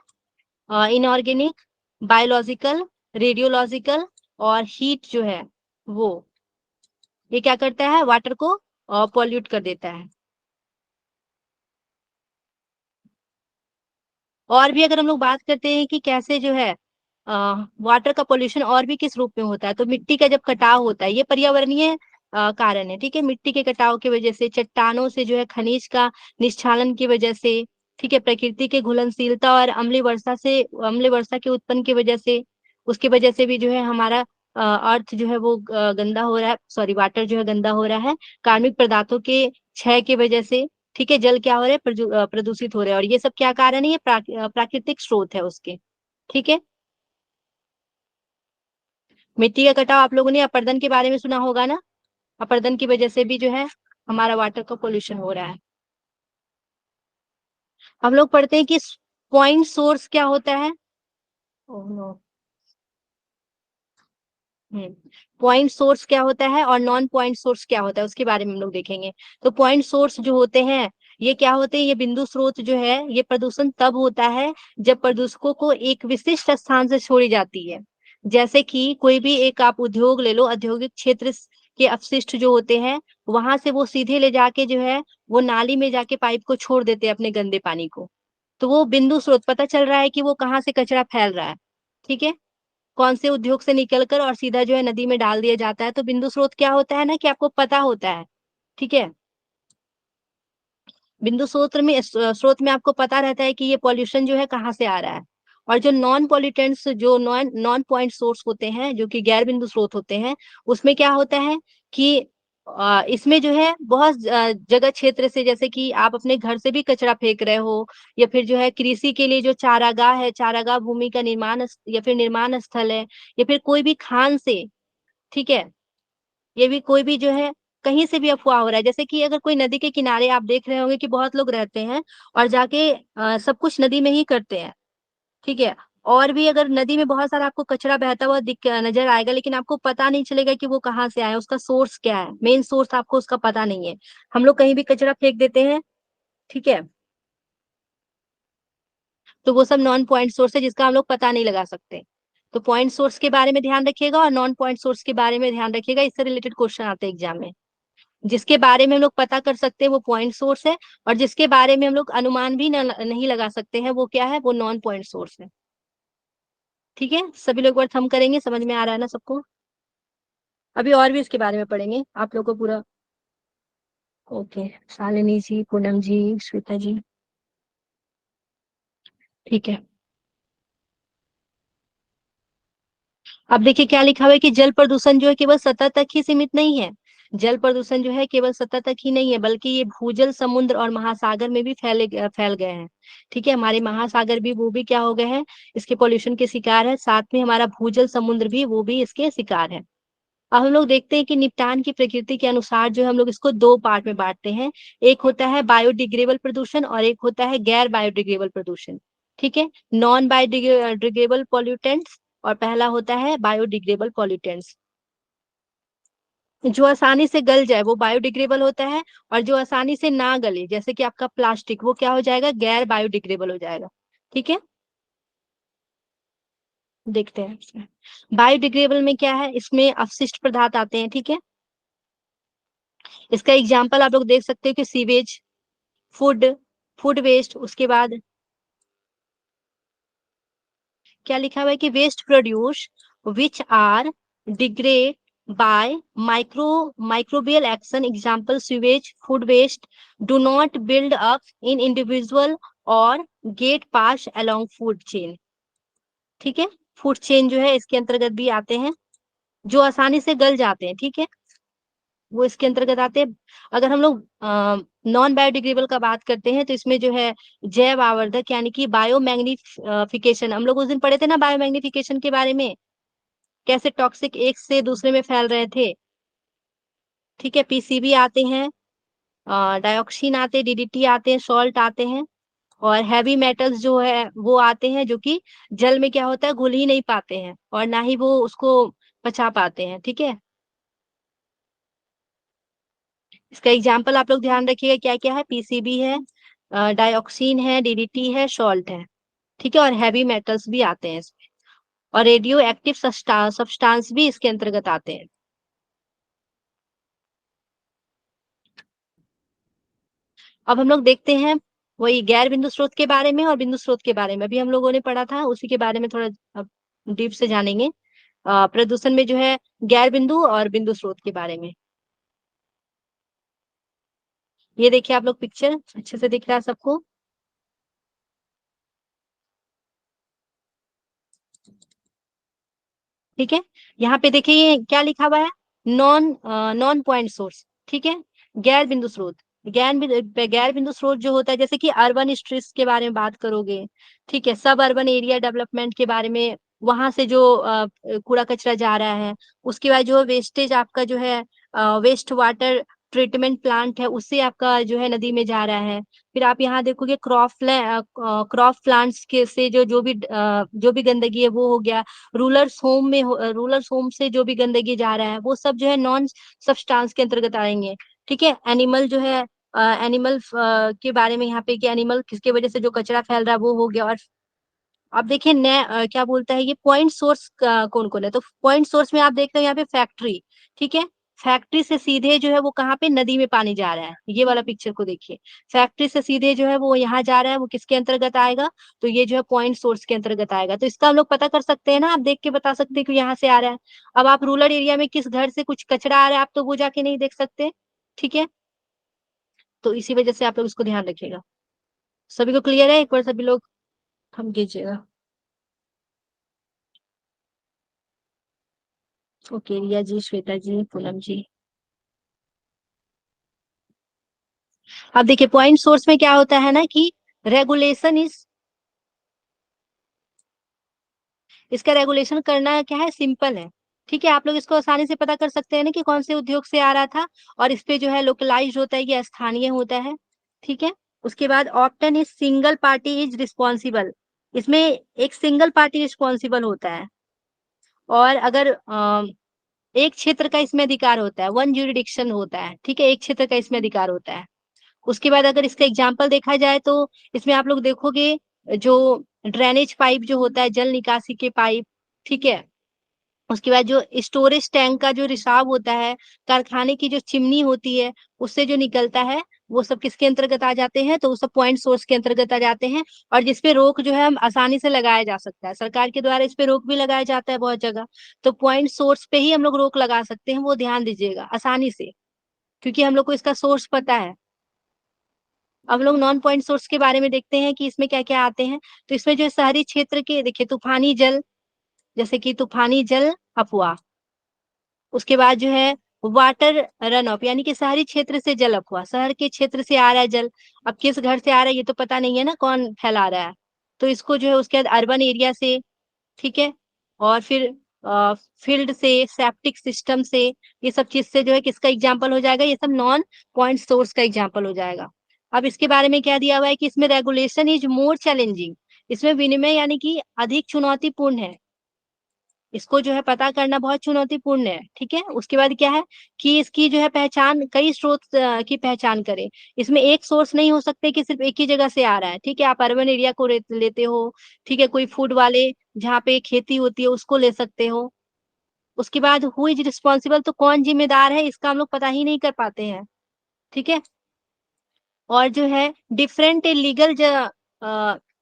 inorganic, biological, radiological और हीट जो है वो, ये क्या करता है, वाटर को पॉल्यूट कर देता है। और भी अगर हम लोग बात करते हैं कि कैसे जो है वाटर का पोल्यूशन और भी किस रूप में होता है, तो मिट्टी का जब कटाव होता है, ये पर्यावरणीय कारण है, ठीक है। मिट्टी के कटाव की वजह से, चट्टानों से जो है खनिज का निस्क्षालन की वजह से, ठीक है, प्रकृति के घुलनशीलता और अम्लीय वर्षा के उत्पन्न की वजह से, उसकी वजह से भी जो है हमारा अर्थ जो है वो गंदा हो रहा है, सॉरी, वाटर जो है गंदा हो रहा है, कार्बनिक पदार्थों के क्षय की वजह से, ठीक है। जल क्या हो रहा है, प्रदूषित हो रहा है, और ये सब क्या कारण है, ये प्राकृतिक स्रोत है उसके, ठीक है। मिट्टी का कटाव, आप लोगों ने अपरदन के बारे में सुना होगा ना, अपरदन की वजह से भी जो है हमारा वाटर का पोल्यूशन हो रहा है। हम लोग पढ़ते हैं कि पॉइंट सोर्स क्या होता है। Oh no. पॉइंट सोर्स क्या होता है और नॉन पॉइंट सोर्स क्या होता है, उसके बारे में हम लोग देखेंगे। तो पॉइंट सोर्स जो होते हैं, ये क्या होते हैं, ये बिंदु स्रोत जो है, ये प्रदूषण तब होता है जब प्रदूषकों को एक विशिष्ट स्थान से छोड़ी जाती है। जैसे कि कोई भी एक आप उद्योग ले लो, औद्योगिक क्षेत्र के अपशिष्ट जो होते हैं, वहां से वो सीधे ले जाके जो है वो नाली में जाके पाइप को छोड़ देते हैं, अपने गंदे पानी को। तो वो बिंदु स्रोत, पता चल रहा है कि वो कहाँ से कचरा फैल रहा है, ठीक है, कौन से उद्योग से निकलकर और सीधा जो है नदी में डाल दिया जाता है। तो बिंदु स्रोत क्या होता है ना, कि आपको पता होता है, ठीक है। बिंदु स्रोत में आपको पता रहता है कि ये पॉल्यूशन जो है कहाँ से आ रहा है। और जो नॉन पॉल्यूटेंट्स, जो नॉन नॉन पॉइंट सोर्स होते हैं, जो कि गैर बिंदु स्रोत होते हैं, उसमें क्या होता है कि इसमें जो है बहुत जगह क्षेत्र से, जैसे कि आप अपने घर से भी कचरा फेंक रहे हो, या फिर जो है कृषि के लिए जो चारागाह है, चारागाह भूमि का निर्माण या फिर निर्माण स्थल है, या फिर कोई भी खान से, ठीक है, ये भी कोई भी जो है कहीं से भी अफवाह हो रहा है। जैसे कि अगर कोई नदी के किनारे आप देख रहे होंगे कि बहुत लोग रहते हैं और जाके सब कुछ नदी में ही करते हैं, ठीक है। और भी अगर नदी में बहुत सारा आपको कचरा बहता हुआ दिख नजर आएगा, लेकिन आपको पता नहीं चलेगा कि वो कहाँ से आया, उसका सोर्स क्या है, मेन सोर्स आपको उसका पता नहीं है। हम लोग कहीं भी कचरा फेंक देते हैं, ठीक है, तो वो सब नॉन पॉइंट सोर्स है, जिसका हम लोग पता नहीं लगा सकते। तो पॉइंट सोर्स के बारे में ध्यान रखिएगा और नॉन पॉइंट सोर्स के बारे में ध्यान रखिएगा, इससे रिलेटेड क्वेश्चन आते हैं एग्जाम में। जिसके बारे में हम लोग पता कर सकते हैं वो पॉइंट सोर्स है, और जिसके बारे में हम लोग अनुमान भी नहीं लगा सकते हैं, वो क्या है, वो नॉन पॉइंट सोर्स है, ठीक है। सभी लोग एक बार थम करेंगे, समझ में आ रहा है ना सबको। अभी और भी इसके बारे में पढ़ेंगे आप लोग को पूरा। ओके, शालिनी जी, पूनम जी, श्वेता जी, ठीक है। अब देखिए क्या लिखा हुआ है कि जल प्रदूषण जो है केवल सतह तक ही सीमित नहीं है। जल प्रदूषण जो है केवल सतह तक ही नहीं है, बल्कि ये भूजल, समुद्र और महासागर में भी फैल गए हैं, ठीक है। हमारे महासागर भी, वो भी क्या हो गए हैं, इसके पोल्यूशन के शिकार है। साथ में हमारा भूजल, समुद्र भी, वो भी इसके शिकार है। अब हम लोग देखते हैं कि निपटान की प्रकृति के अनुसार जो है हम लोग इसको दो पार्ट में बांटते हैं। एक होता है बायोडिग्रेडेबल प्रदूषण और एक होता है गैर बायोडिग्रेडेबल प्रदूषण। ठीक है, नॉन बायोडिग्रेडेबल पॉल्यूटेंट्स और पहला होता है बायोडिग्रेडेबल पॉल्यूटेंट्स। जो आसानी से गल जाए वो बायोडिग्रेडेबल होता है, और जो आसानी से ना गले जैसे कि आपका प्लास्टिक, वो क्या हो जाएगा, गैर बायोडिग्रेडेबल हो जाएगा। ठीक है, देखते हैं इसमें बायोडिग्रेडेबल में क्या है, इसमें अपशिष्ट पदार्थ आते हैं। ठीक है, इसका एग्जाम्पल आप लोग देख सकते हो कि सीवेज, फूड, फूड वेस्ट, उसके बाद क्या लिखा हुआ है कि waste produce which are degrade by microbial action, example sewage, food waste, do not build up in individual or get passed along food chain। ठीक है, फूड चेन जो है इसके अंतर्गत भी आते हैं, जो आसानी से गल जाते हैं। ठीक है, वो इसके अंतर्गत आते हैं। अगर हम लोग नॉन बायोडिग्रेडेबल का बात करते हैं तो इसमें जो है जैव आवर्धक यानी कि बायोमैग्निफिकेशन, हम लोग उस दिन पढ़े थे ना बायोमैग्निफिकेशन के बारे में, कैसे टॉक्सिक एक से दूसरे में फैल रहे थे। ठीक है, पीसीबी आते हैं, डायोक्सिन आते हैं, डीडीटी आते हैं, सॉल्ट आते हैं, और हैवी मेटल्स जो है वो आते हैं, जो कि जल में क्या होता है, घुल ही नहीं पाते हैं और ना ही वो उसको पचा पाते हैं। ठीक है, इसका एग्जाम्पल आप लोग ध्यान रखिएगा क्या क्या है, पीसीबी है, डायोक्सिन है, डीडीटी है, सॉल्ट है। ठीक है, और हैवी मेटल्स भी आते हैं इसमें, और रेडियो एक्टिव सब्सटेंस भी इसके अंतर्गत आते हैं। अब हम लोग देखते हैं वही गैर बिंदु स्रोत के बारे में और बिंदु स्रोत के बारे में, अभी हम लोगों ने पढ़ा था उसी के बारे में थोड़ा डीप से जानेंगे। प्रदूषण में जो है गैर बिंदु और बिंदु स्रोत के बारे में। ये देखिए आप लोग, पिक्चर अच्छे से दिख रहा है सबको। ठीक है, यहाँ पे देखिए ये क्या लिखा हुआ है, नॉन पॉइंट सोर्स। ठीक है, गैर बिंदु स्रोत, गैर बिंदु स्रोत जो होता है, जैसे कि अर्बन स्ट्रीट्स के बारे में बात करोगे। ठीक है, सब अर्बन एरिया डेवलपमेंट के बारे में, वहां से जो कूड़ा कचरा जा रहा है, उसके बाद जो वेस्टेज आपका जो है वेस्ट वाटर ट्रीटमेंट प्लांट है, उससे आपका जो है नदी में जा रहा है। फिर आप यहाँ देखोगे क्रॉप प्लांट्स के से जो भी गंदगी है वो हो गया। रूलर्स होम से जो भी गंदगी जा रहा है वो सब जो है नॉन सब्सटेंस के अंतर्गत आएंगे। ठीक है, एनिमल जो है एनिमल के बारे में यहाँ पे कि एनिमल किसके वजह से जो कचरा फैल रहा है वो हो गया। और आप देखिए क्या बोलता है ये पॉइंट सोर्स कौन कौन है, तो पॉइंट सोर्स में आप देख रहे हो यहाँ पे फैक्ट्री। ठीक है, फैक्ट्री से सीधे जो है वो कहाँ पे, नदी में पानी जा रहा है। ये वाला पिक्चर को देखिए, फैक्ट्री से सीधे जो है वो यहाँ जा रहा है, वो किसके अंतर्गत आएगा, तो ये जो है पॉइंट सोर्स के अंतर्गत आएगा। तो इसका हम लोग पता कर सकते हैं ना, आप देख के बता सकते हैं कि यहाँ से आ रहा है। अब आप रूरल एरिया में किस घर से कुछ कचरा आ रहा है आप तो वो जाके नहीं देख सकते। ठीक है, तो इसी वजह से आप लोग इसको ध्यान रखिएगा। सभी को क्लियर है, एक बार सभी लोग हम कीजिएगा। ओके, रिया जी, श्वेता जी, पूनम जी। अब देखिए पॉइंट सोर्स में क्या होता है ना कि रेगुलेशन इसका रेगुलेशन करना क्या है, सिंपल है। ठीक है, आप लोग इसको आसानी से पता कर सकते हैं ना कि कौन से उद्योग से आ रहा था, और इस पे जो है लोकलाइज होता है या स्थानीय होता है। ठीक है, उसके बाद option is single party is responsible, इसमें एक सिंगल पार्टी रिस्पॉन्सिबल होता है, और अगर एक क्षेत्र का इसमें अधिकार होता है, वन ज्यूरिडिक्शन होता है। ठीक है, एक क्षेत्र का इसमें अधिकार होता है। उसके बाद अगर इसका एग्जाम्पल देखा जाए तो इसमें आप लोग देखोगे जो ड्रेनेज पाइप जो होता है, जल निकासी के पाइप। ठीक है, उसके बाद जो स्टोरेज टैंक का जो रिसाव होता है, कारखाने की जो चिमनी होती है उससे जो निकलता है, वो सब किसके अंतर्गत आ जाते हैं, तो वो सब पॉइंट सोर्स के अंतर्गत आ जाते हैं। और जिसपे रोक जो है हम आसानी से लगाया जा सकता है, सरकार के द्वारा इस पे रोक भी लगाया जाता है बहुत जगह। तो पॉइंट सोर्स पे ही हम लोग रोक लगा सकते हैं, वो ध्यान दीजिएगा आसानी से, क्योंकि हम लोग को इसका सोर्स पता है। अब लोग नॉन पॉइंट सोर्स के बारे में देखते हैं कि इसमें क्या क्या आते हैं। तो इसमें जो है शहरी क्षेत्र के देखिए, तूफानी जल, जैसे कि तूफानी जल अफवाह। उसके बाद जो है वाटर रन ऑफ, यानी कि शहरी क्षेत्र से जल अफवाह, शहर के क्षेत्र से आ रहा है जल, अब किस घर से आ रहा है ये तो पता नहीं है ना, कौन फैला रहा है, तो इसको जो है उसके बाद अर्बन एरिया से। ठीक है, और फिर फील्ड से, सेप्टिक सिस्टम से, ये सब चीज से जो है किसका एग्जाम्पल हो जाएगा, ये सब नॉन पॉइंट सोर्स का एग्जाम्पल हो जाएगा। अब इसके बारे में क्या दिया हुआ है कि इसमें रेगुलेशन इज मोर चैलेंजिंग, इसमें विनिमय यानी कि अधिक चुनौतीपूर्ण है, इसको जो है पता करना बहुत चुनौतीपूर्ण है। ठीक है, उसके बाद क्या है कि इसकी जो है पहचान, कई स्रोत की पहचान करें। इसमें एक सोर्स नहीं हो सकते कि सिर्फ एक ही जगह से आ रहा है। ठीक है, आप अर्बन एरिया को लेते हो, ठीक है, कोई फूड वाले जहाँ पे खेती होती है उसको ले सकते हो। उसके बाद हु इज रिस्पॉन्सिबल, तो कौन जिम्मेदार है, इसका हम लोग पता ही नहीं कर पाते हैं। ठीक है, और जो है डिफरेंट लीगल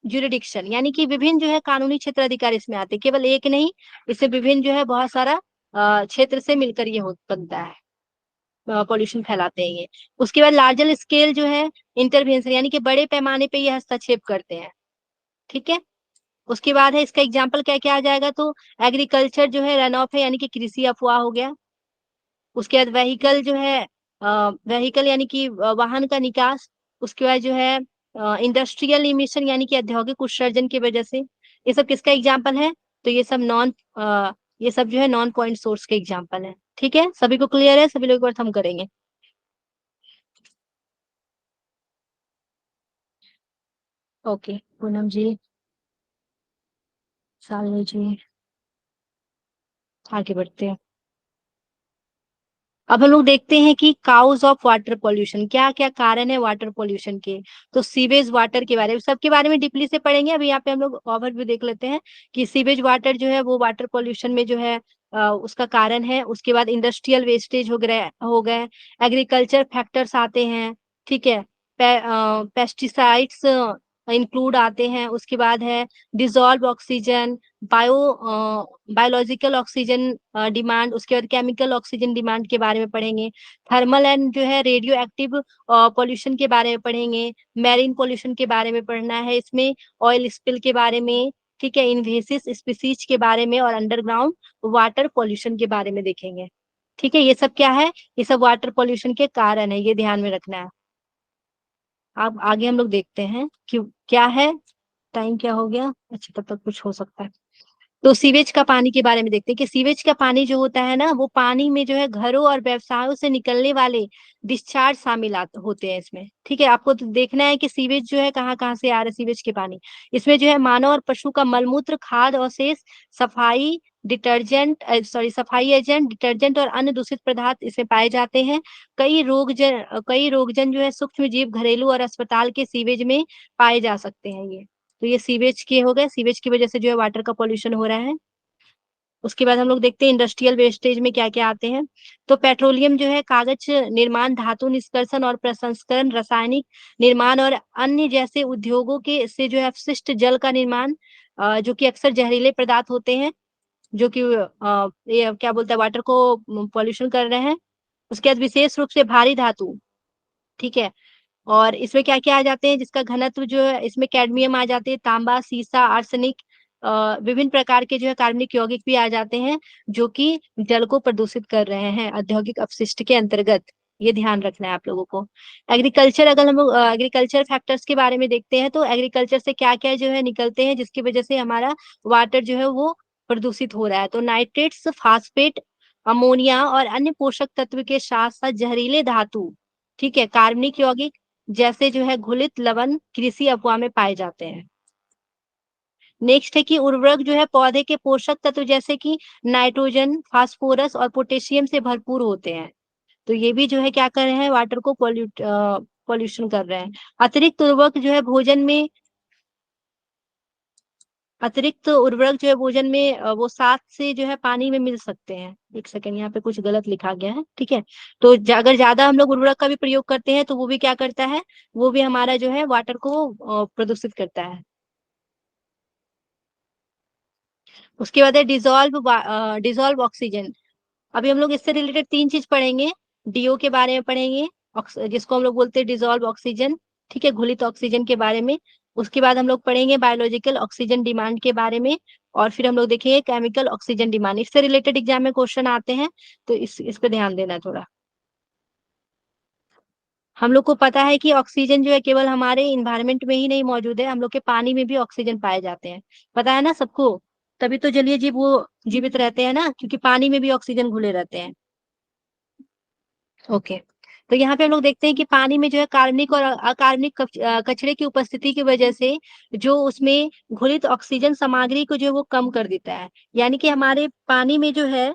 जुरिडिक्शन, यानी कि विभिन्न जो है कानूनी क्षेत्र अधिकार इसमें आते हैं, केवल एक नहीं, इससे विभिन्न जो है बहुत सारा क्षेत्र से मिलकर ये बनता है, पॉल्यूशन फैलाते हैं ये। उसके बाद लार्जर स्केल जो है इंटरवेंशन, यानी कि बड़े पैमाने पे ये हस्तक्षेप करते हैं। ठीक है, उसके बाद है इसका एग्जाम्पल क्या क्या आ जाएगा, तो एग्रीकल्चर जो है रन ऑफ है, यानी कि कृषि अफवाह हो गया। उसके बाद व्हीकल जो है, व्हीकल यानी कि वाहन का निकास। उसके बाद जो है इंडस्ट्रियल इमिशन, यानी कि औद्योगिक उत्सर्जन की वजह से। ये सब किसका एग्जाम्पल है, तो ये सब जो है नॉन पॉइंट सोर्स के एग्जाम्पल है। ठीक है, सभी को क्लियर है, सभी लोग एक बार हम करेंगे। ओके, पूनम जी, शालिनी जी, आगे बढ़ते हैं। अब हम लोग देखते हैं कि काउज ऑफ वाटर पॉल्यूशन, क्या क्या कारण है वाटर पॉल्यूशन के। तो सीवेज वाटर के बारे में, सबके बारे में डीपली से पढ़ेंगे। अभी यहाँ पे हम लोग ओवरव्यू देख लेते हैं कि सीवेज वाटर जो है वो वाटर पॉल्यूशन में जो है उसका कारण है। उसके बाद इंडस्ट्रियल वेस्टेज हो गए, एग्रीकल्चर फैक्टर्स आते हैं। ठीक है, पेस्टिसाइड्स इंक्लूड आते हैं। उसके बाद है dissolve oxygen, biological oxygen demand. उसके बाद केमिकल ऑक्सीजन डिमांड के बारे में पढ़ेंगे। थर्मल एंड जो है रेडियो एक्टिव पॉल्यूशन के बारे में पढ़ेंगे। मैरीन पॉल्यूशन के बारे में पढ़ना है इसमें, ऑयल स्पिल के बारे में। ठीक है, इन्वेसिव स्पीसीज के बारे में, और अंडरग्राउंड वाटर पॉल्यूशन के बारे में देखेंगे। ठीक है, ये सब क्या है, ये सब वाटर पॉल्यूशन के कारण है, ये ध्यान में रखना है। अब आगे हम लोग देखते हैं कि क्या है। टाइम क्या हो गया, अच्छा तब तक कुछ हो सकता है। तो सीवेज का पानी के बारे में देखते हैं कि सीवेज का पानी जो होता है ना, वो पानी में जो है घरों और व्यवसायों से निकलने वाले डिस्चार्ज शामिल होते हैं इसमें। ठीक है, आपको तो देखना है कि सीवेज जो है कहाँ कहाँ से आ रहा है सीवेज के पानी। इसमें जो है मानव और पशु का मलमूत्र, खाद्य अवशेष, सफाई एजेंट, डिटर्जेंट और अन्य दूषित पदार्थ इसमें पाए जाते हैं। कई रोगजन जो है सूक्ष्म जीव घरेलू और अस्पताल के सीवेज में पाए जा सकते हैं ये। तो ये सीवेज के हो गए, सीवेज की वजह से जो है वाटर का पॉल्यूशन हो रहा है। उसके बाद हम लोग देखते हैं इंडस्ट्रियल वेस्टेज में क्या क्या आते हैं। तो पेट्रोलियम जो है, कागज निर्माण, धातु निष्कर्षण और प्रसंस्करण, रासायनिक निर्माण और अन्य जैसे उद्योगों के से जो है अपशिष्ट जल का निर्माण, जो कि अक्सर जहरीले पदार्थ होते हैं, जो कि ये क्या बोलते हैं, वाटर को पॉल्यूशन कर रहे हैं। उसके बाद विशेष रूप से भारी धातु। ठीक है, और इसमें क्या क्या आ जाते हैं, जिसका घनत्व जो है, इसमें कैडमियम आ जाते हैं, तांबा, सीसा, आर्सेनिक, विभिन्न प्रकार के जो है कार्बनिक यौगिक भी आ जाते हैं, जो कि जल को प्रदूषित कर रहे हैं औद्योगिक अपशिष्ट के अंतर्गत। ये ध्यान रखना है आप लोगों को। एग्रीकल्चर, अगर हम लोग एग्रीकल्चर फैक्टर्स के बारे में देखते हैं, तो एग्रीकल्चर से क्या क्या जो है निकलते हैं, जिसकी वजह से हमारा वाटर जो है वो प्रदूषित हो रहा है। तो नाइट्रेट्स, फास्फेट, अमोनिया और अन्य पोषक तत्व के साथ साथ जहरीले धातु, ठीक है, कार्बनिक यौगिक जैसे जो है घुलित लवण कृषि अफवाह में पाए जाते हैं। नेक्स्ट है कि उर्वरक जो है पौधे के पोषक तत्व जैसे कि नाइट्रोजन, फास्फोरस और पोटेशियम से भरपूर होते हैं। तो ये भी जो है क्या कर रहे हैं, वाटर को पॉल्यूशन कर रहे हैं। अतिरिक्त उर्वरक जो है भोजन में अतिरिक्त उर्वरक जो है भोजन में वो साथ से जो है पानी में मिल सकते हैं। एक सेकंड, यहाँ पे कुछ गलत लिखा गया है। ठीक है, तो अगर ज्यादा हम लोग उर्वरक का भी प्रयोग करते हैं तो वो भी क्या करता है, वो भी हमारा जो है वाटर को प्रदूषित करता है। उसके बाद है डिजॉल्व ऑक्सीजन। अभी हम लोग इससे रिलेटेड तीन चीज पढ़ेंगे। डीओ के बारे में पढ़ेंगे, जिसको हम लोग बोलते हैं डिजॉल्व ऑक्सीजन। ठीक है, घुलित ऑक्सीजन के बारे में। उसके बाद हम लोग पढ़ेंगे बायोलॉजिकल ऑक्सीजन डिमांड के बारे में, और फिर हम लोग देखेंगे केमिकल ऑक्सीजन डिमांड। इससे रिलेटेड एग्जाम में क्वेश्चन आते हैं, तो इस पे ध्यान देना थोड़ा। हम लोग को पता है कि ऑक्सीजन जो है केवल हमारे इन्वायरमेंट में ही नहीं मौजूद है, हम लोग के पानी में भी ऑक्सीजन पाए जाते हैं, पता है ना सबको। तभी तो जलीय जीव वो जीवित रहते हैं ना, क्योंकि पानी में भी ऑक्सीजन घुले रहते हैं। ओके, तो यहाँ पे हम लोग देखते हैं कि पानी में जो है कार्बनिक और अकार्बनिक कचरे की उपस्थिति की वजह से जो उसमें घुलित ऑक्सीजन सामग्री को जो है वो कम कर देता है। यानी कि हमारे पानी में जो है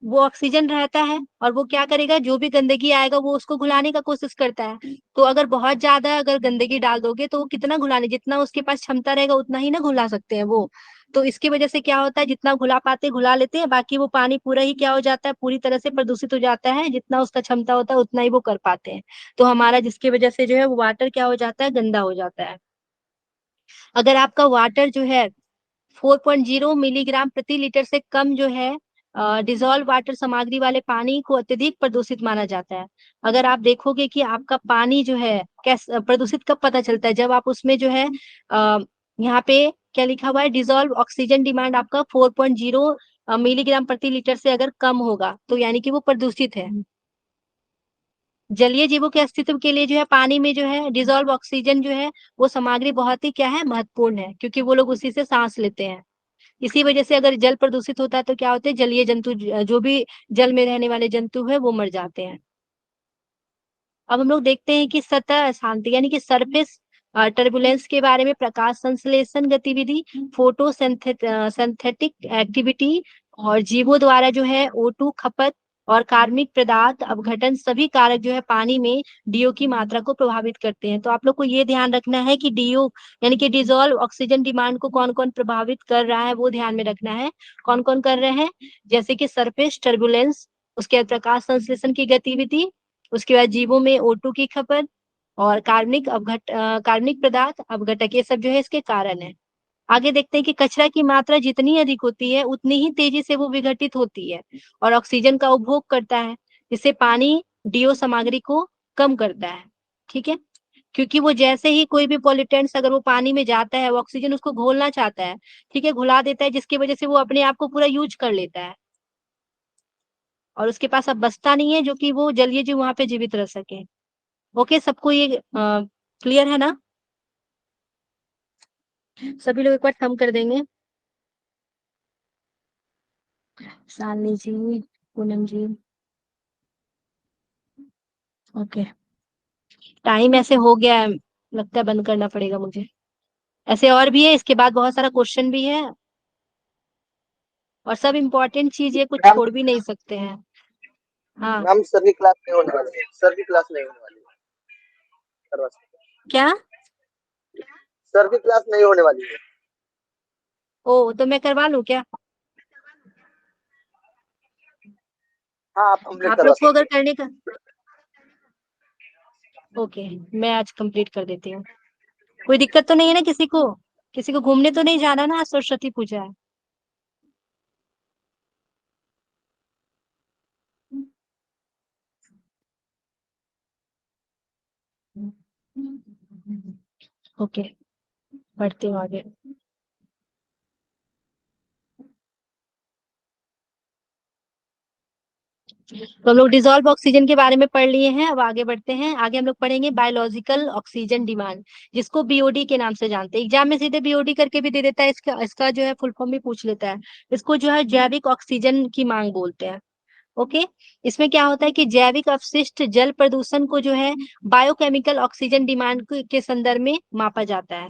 वो ऑक्सीजन रहता है और वो क्या करेगा, जो भी गंदगी आएगा वो उसको घुलाने का कोशिश करता है। तो अगर बहुत ज्यादा अगर गंदगी डाल दोगे तो वो कितना घुलाने, जितना उसके पास क्षमता रहेगा उतना ही ना घुला सकते हैं वो। तो इसकी वजह से क्या होता है, जितना घुला पाते घुला लेते हैं, बाकी वो पानी पूरा ही क्या हो जाता है, पूरी तरह से प्रदूषित हो जाता है। जितना उसका क्षमता होता है उतना ही वो कर पाते हैं। तो हमारा जिसकी वजह से जो है वो वाटर क्या हो जाता है, गंदा हो जाता है। अगर आपका वाटर जो है 4.0 मिलीग्राम प्रति लीटर से कम जो है डिजोल्व वाटर सामग्री वाले पानी को अत्यधिक प्रदूषित माना जाता है। अगर आप देखोगे कि आपका पानी जो है कैसे प्रदूषित कब पता चलता है, जब आप उसमें जो है यहाँ पे क्या लिखा हुआ है, डिजोल्व ऑक्सीजन डिमांड आपका 4.0 मिलीग्राम प्रति लीटर से अगर कम होगा तो यानी कि वो प्रदूषित है। जलीय जीवों के अस्तित्व के लिए जो है पानी में जो है डिजोल्व ऑक्सीजन जो है वो सामग्री बहुत ही क्या है, महत्वपूर्ण है, क्योंकि वो लोग उसी से सांस लेते हैं। इसी वजह से अगर जल प्रदूषित होता है तो क्या होते हैं, जलीय जंतु जो भी जल में रहने वाले जंतु है वो मर जाते हैं। अब हम लोग देखते हैं कि सतह अशांति यानी कि सरफेस टर्बुलेंस के बारे में। प्रकाश संश्लेषण गतिविधि, फोटो सिंथेटिक एक्टिविटी और जीवों द्वारा जो है O2 खपत और कार्बनिक पदार्थ अपघटन सभी कारक जो है पानी में डीओ की मात्रा को प्रभावित करते हैं। तो आप लोग को ये ध्यान रखना है कि डीओ यानी कि डिजोल्व ऑक्सीजन डिमांड को कौन कौन प्रभावित कर रहा है वो ध्यान में रखना है। कौन कौन कर रहे हैं, जैसे कि सरफेस टर्बुलेंस, उसके बाद प्रकाश संश्लेषण की गतिविधि, उसके बाद जीवों में O2 की खपत और कार्बनिक पदार्थ अपघटक, ये सब जो है इसके कारण है। आगे देखते हैं कि कचरा की मात्रा जितनी अधिक होती है उतनी ही तेजी से वो विघटित होती है और ऑक्सीजन का उपभोग करता है। इससे पानी डीओ सामग्री को कम करता है। ठीक है, क्योंकि वो जैसे ही कोई भी पॉल्यूटेंट्स अगर वो पानी में जाता है वो ऑक्सीजन उसको घोलना चाहता है, ठीक है, घुला देता है, जिसकी वजह से वो अपने आप को पूरा यूज कर लेता है और उसके पास अब बचता नहीं है जो कि वो जलीय जीव वहां पे जीवित रह सके। ओके, सबको ये क्लियर है ना? सभी लोग एक बार थम कर देंगे। शालिनी जी, पूनम जी, ओके। टाइम ऐसे हो गया है, लगता है बंद करना पड़ेगा मुझे। ऐसे और भी है, इसके बाद बहुत सारा क्वेश्चन भी है और सब इम्पोर्टेंट चीज है, कुछ मैम छोड़ भी नहीं सकते हैं। हाँ मैम सर की क्लास नहीं होने वाली है, सर की क्लास नहीं होने वाली है, करवा सकते हैं। क्या? सर की क्लास नहीं होने वाली है। ओ, तो मैं करवा लूं क्या? हाँ आप कंप्लीट आप करवा लोग को अगर सकते करने का, ओके, मैं आज कंप्लीट कर देती हूँ। कोई दिक्कत तो नहीं है ना किसी को? किसी को घूमने तो नहीं जाना ना, आज सरस्वती पूजा है। ओके, बढ़ती हूँ आगे। तो हम लोग डिजोल्व ऑक्सीजन के बारे में पढ़ लिए हैं, अब आगे बढ़ते हैं। आगे हम लोग पढ़ेंगे बायोलॉजिकल ऑक्सीजन डिमांड, जिसको बीओडी के नाम से जानते हैं। एग्जाम में सीधे बीओडी करके भी दे देता है, इसका जो है फुल फॉर्म भी पूछ लेता है। इसको जो है जैविक ऑक्सीजन की मांग बोलते हैं। ओके, इसमें क्या होता है कि जैविक अपशिष्ट जल प्रदूषण को जो है बायोकेमिकल ऑक्सीजन डिमांड के संदर्भ में मापा जाता है।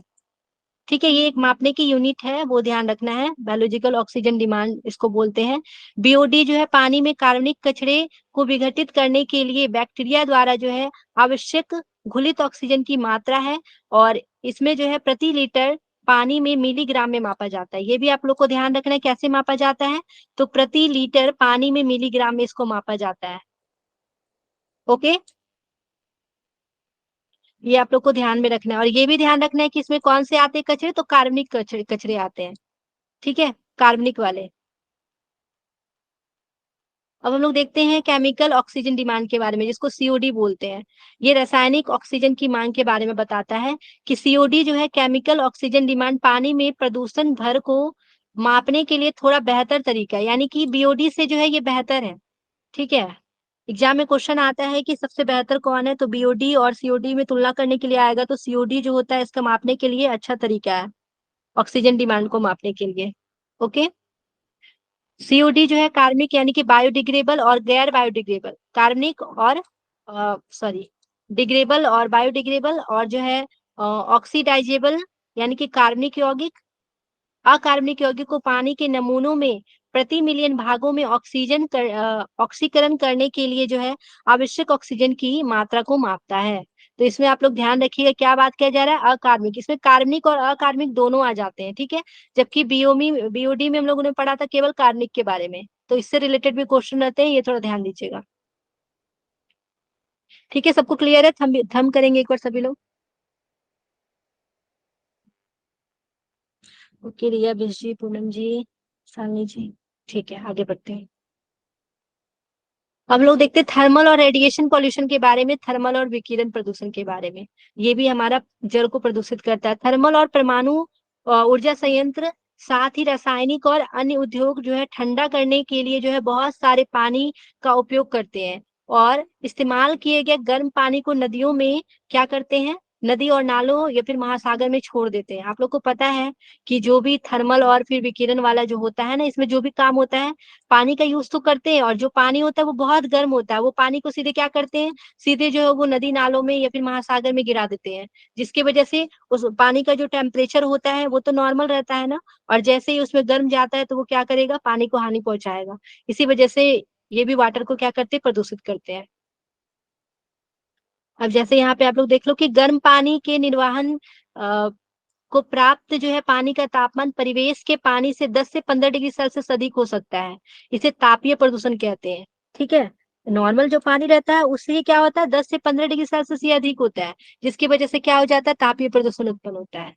ठीक है, ये एक मापने की यूनिट है, वो ध्यान रखना है। बायोलॉजिकल ऑक्सीजन डिमांड इसको बोलते हैं। बीओडी जो है पानी में कार्बनिक कचरे को विघटित करने के लिए बैक्टीरिया द्वारा जो है आवश्यक घुलित ऑक्सीजन की मात्रा है और इसमें जो है प्रति लीटर पानी में मिलीग्राम में मापा जाता है। ये भी आप लोग को ध्यान रखना है कैसे मापा जाता है, तो प्रति लीटर पानी में मिलीग्राम में इसको मापा जाता है। ओके, ये आप लोग को ध्यान में रखना है और ये भी ध्यान रखना है कि इसमें कौन से आते हैं कचरे, तो कार्बनिक कचरे आते हैं। ठीक है, कार्बनिक वाले। अब हम लोग देखते हैं केमिकल ऑक्सीजन डिमांड के बारे में, जिसको सीओडी बोलते हैं। ये रासायनिक ऑक्सीजन की मांग के बारे में बताता है कि सीओडी जो है केमिकल ऑक्सीजन डिमांड पानी में प्रदूषण भर को मापने के लिए थोड़ा बेहतर तरीका है, यानी कि बीओडी से जो है ये बेहतर है। ठीक है, एग्जाम में क्वेश्चन आता है कि सबसे बेहतर कौन है, तो बीओडी और सीओडी में तुलना करने के लिए आएगा, तो सीओडी जो होता है इसका मापने के लिए अच्छा तरीका है ऑक्सीजन डिमांड को मापने के लिए। ओके, सीओडी जो है कार्बनिक यानी कि बायोडिग्रेडेबल और गैर बायोडिग्रेडेबल, कार्बनिक और सॉरी डिग्रेडेबल और बायोडिग्रेडेबल, और जो है ऑक्सीडाइजेबल यानी कि कार्बनिक यौगिक। अकार्बनिक यौगिक को पानी के नमूनों में प्रति मिलियन भागों में ऑक्सीकरण करने के लिए जो है आवश्यक ऑक्सीजन की मात्रा को मापता है। तो इसमें आप लोग ध्यान रखिएगा क्या बात किया जा रहा है, अकार्बनिक। इसमें कार्बनिक और अकार्बनिक दोनों आ जाते हैं, ठीक है। जबकि बीओडी में हम लोगों ने पढ़ा था केवल कार्बनिक के बारे में, तो इससे रिलेटेड भी क्वेश्चन रहते हैं, ये थोड़ा ध्यान दीजिएगा। ठीक है, सबको क्लियर है? थम करेंगे एक बार सभी लोग। ओके, रिया, बिश जी, पूनम जी, सालनी जी, ठीक है, आगे बढ़ते हैं। हम लोग देखते हैं थर्मल और रेडिएशन पॉल्यूशन के बारे में, थर्मल और विकिरण प्रदूषण के बारे में। ये भी हमारा जल को प्रदूषित करता है। थर्मल और परमाणु ऊर्जा संयंत्र, साथ ही रासायनिक और अन्य उद्योग जो है ठंडा करने के लिए जो है बहुत सारे पानी का उपयोग करते हैं, और इस्तेमाल किए गए गर्म पानी को नदियों में क्या करते हैं, नदी और नालों या फिर महासागर में छोड़ देते हैं। आप लोग को पता है कि जो भी थर्मल और फिर विकिरण वाला जो होता है ना, इसमें जो भी काम होता है पानी का यूज तो करते हैं, और जो पानी होता है वो बहुत गर्म होता है, वो पानी को सीधे क्या करते हैं, सीधे जो है वो नदी नालों में या फिर महासागर में गिरा देते हैं, जिसकी वजह से उस पानी का जो टेम्परेचर होता है वो तो नॉर्मल रहता है ना, और जैसे ही उसमें गर्म जाता है तो वो क्या करेगा, पानी को हानि पहुंचाएगा। इसी वजह से ये भी वाटर को क्या करते हैं, प्रदूषित करते हैं। अब जैसे यहाँ पे आप लोग देख लो कि गर्म पानी के निर्वहन को प्राप्त जो है पानी का तापमान परिवेश के पानी से 10 से 15 डिग्री सेल्सियस अधिक हो सकता है। इसे तापीय प्रदूषण कहते हैं, ठीक है। नॉर्मल जो पानी रहता है उससे क्या होता है, 10 से 15 डिग्री सेल्सियस ये अधिक होता है, जिसकी वजह से क्या हो जाता है, तापीय प्रदूषण उत्पन्न होता है।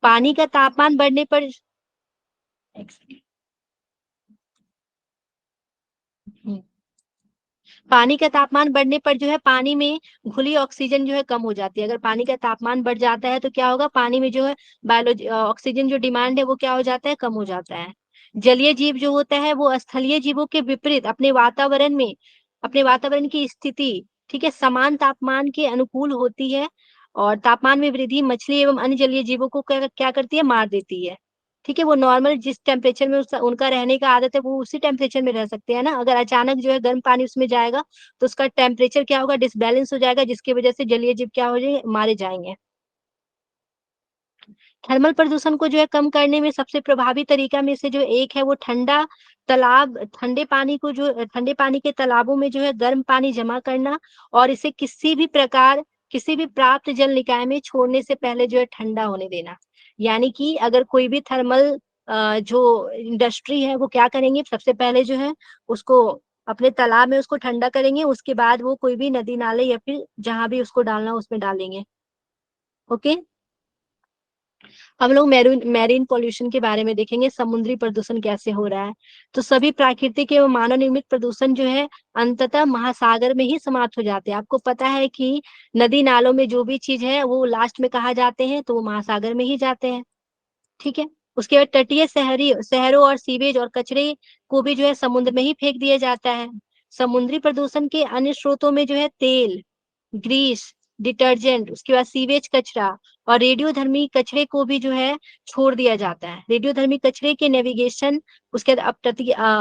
पानी का तापमान बढ़ने पर पानी का तापमान बढ़ने पर जो है पानी में घुली ऑक्सीजन जो है कम हो जाती है। अगर पानी का तापमान बढ़ जाता है तो क्या होगा, पानी में जो है बायोलॉजी ऑक्सीजन जो डिमांड है वो क्या हो जाता है, कम हो जाता है। जलीय जीव जो होता है वो स्थलीय जीवों के विपरीत अपने वातावरण की स्थिति, ठीक है, समान तापमान के अनुकूल होती है, और तापमान में वृद्धि मछली एवं अन्य जलीय जीवों को क्या करती है, मार देती है। ठीक है, वो नॉर्मल जिस टेम्परेचर में उनका रहने का आदत है वो उसी टेम्परेचर में रह सकते हैं ना। अगर अचानक जो है गर्म पानी उसमें जाएगा तो उसका टेम्परेचर क्या होगा, डिसबैलेंस हो जाएगा, जिसकी वजह से जलीय जीव क्या हो जाएंगे, मारे जाएंगे। थर्मल प्रदूषण को जो है कम करने में सबसे प्रभावी तरीका में से जो एक है वो ठंडे पानी के तालाबों में जो है गर्म पानी जमा करना, और इसे किसी भी प्राप्त जल निकाय में छोड़ने से पहले जो है ठंडा होने देना। यानी कि अगर कोई भी थर्मल जो इंडस्ट्री है वो क्या करेंगे, सबसे पहले जो है उसको अपने तालाब में उसको ठंडा करेंगे, उसके बाद वो कोई भी नदी नाले या फिर जहां भी उसको डालना उसमें डालेंगे। ओके, हम लोग मैरीन पॉल्यूशन के बारे में देखेंगे, समुद्री प्रदूषण कैसे हो रहा है। तो सभी प्राकृतिक एवं मानव निर्मित प्रदूषण जो है अंततः महासागर में ही समाप्त हो जाते हैं। आपको पता है कि नदी नालों में जो भी चीज है वो लास्ट में कहाँ जाते हैं, तो वो महासागर में ही जाते हैं, ठीक है। उसके बाद तटीय शहरों और सीवेज और कचरे को भी जो है समुद्र में ही फेंक दिया जाता है। समुद्री प्रदूषण के अन्य स्रोतों में जो है तेल, ग्रीस, डिटर्जेंट, उसके बाद सीवेज कचरा और रेडियोधर्मी कचरे को भी जो है छोड़ दिया जाता है। रेडियोधर्मी कचरे के नेविगेशन, उसके बाद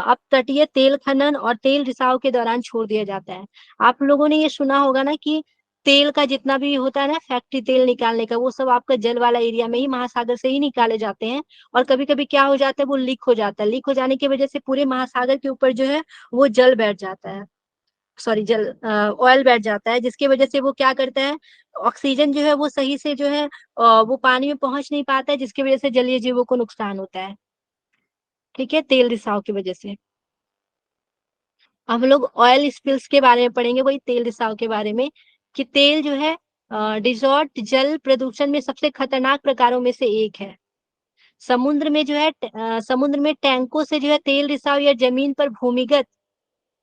अपतटीय तेल खनन और तेल रिसाव के दौरान छोड़ दिया जाता है। आप लोगों ने ये सुना होगा ना कि तेल का जितना भी होता है ना, फैक्ट्री तेल निकालने का, वो सब आपका जल वाला एरिया में ही, महासागर से ही निकाले जाते हैं। और कभी कभी क्या हो जाता है, वो लीक हो जाता है। लीक हो जाने की वजह से पूरे महासागर के ऊपर जो है वो जल बैठ जाता है, सॉरी जल ऑयल बैठ जाता है, जिसकी वजह से वो क्या करता है, ऑक्सीजन जो है वो सही से जो है वो पानी में पहुंच नहीं पाता है, जिसकी वजह से जलीय जीवों को नुकसान होता है, ठीक है, तेल रिसाव की वजह से। हम लोग ऑयल स्पिल्स के बारे में पढ़ेंगे, वही तेल रिसाव के बारे में, कि तेल जो है डिजॉर्ट जल प्रदूषण में सबसे खतरनाक प्रकारों में से एक है। समुद्र में जो है समुद्र में टैंकों से जो है तेल रिसाव या जमीन पर भूमिगत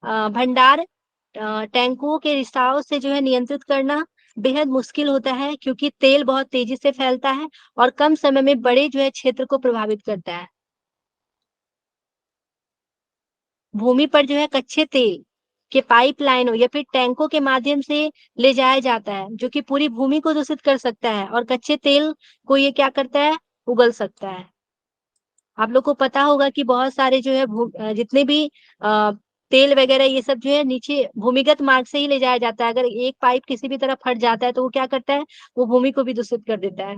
भंडार टैंकों के रिसाव से जो है नियंत्रित करना बेहद मुश्किल होता है, क्योंकि तेल बहुत तेजी से फैलता है और कम समय में बड़े जो है क्षेत्र को प्रभावित करता है। भूमि पर जो है कच्चे तेल के पाइपलाइनों या फिर टैंकों के माध्यम से ले जाया जाता है, जो कि पूरी भूमि को दूषित कर सकता है, और कच्चे तेल को ये क्या करता है, उगल सकता है। आप लोग को पता होगा कि बहुत सारे जो है जितने भी तेल वगैरह ये सब जो है नीचे भूमिगत मार्ग से ही ले जाया जाता है। अगर एक पाइप किसी भी तरफ फट जाता है तो वो क्या करता है, वो भूमि को भी दूषित कर देता है।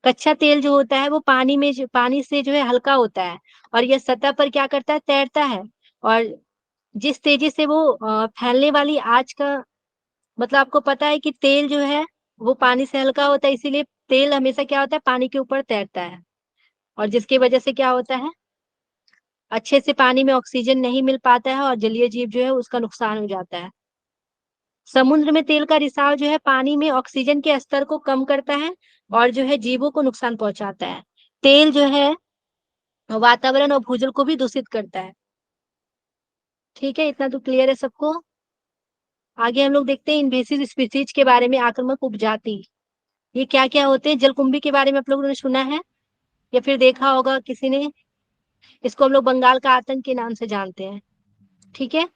कच्चा तेल जो होता है वो पानी से जो है हल्का होता है, और यह सतह पर क्या करता है, तैरता है। और जिस तेजी से वो फैलने वाली आँच का, मतलब आपको पता है कि तेल जो है वो पानी से हल्का होता है, इसीलिए तेल हमेशा क्या होता है, पानी के ऊपर तैरता है। और जिसकी वजह से क्या होता है, अच्छे से पानी में ऑक्सीजन नहीं मिल पाता है और जलीय जीव जो है उसका नुकसान हो जाता है। समुद्र में तेल का रिसाव जो है पानी में ऑक्सीजन के स्तर को कम करता है और जो है जीवों को नुकसान पहुंचाता है। तेल जो है वातावरण और भूजल को भी दूषित करता है। ठीक है, इतना तो क्लियर है सबको। आगे हम लोग देखते हैं इन्वेसिव स्पीसीज के बारे में, आक्रामक उपजाति। ये क्या क्या होते हैं? जलकुंभी के बारे में आप लोगों ने सुना है या फिर देखा होगा किसी ने। इसको हम लोग बंगाल का आतंक के नाम से जानते हैं। ठीक है,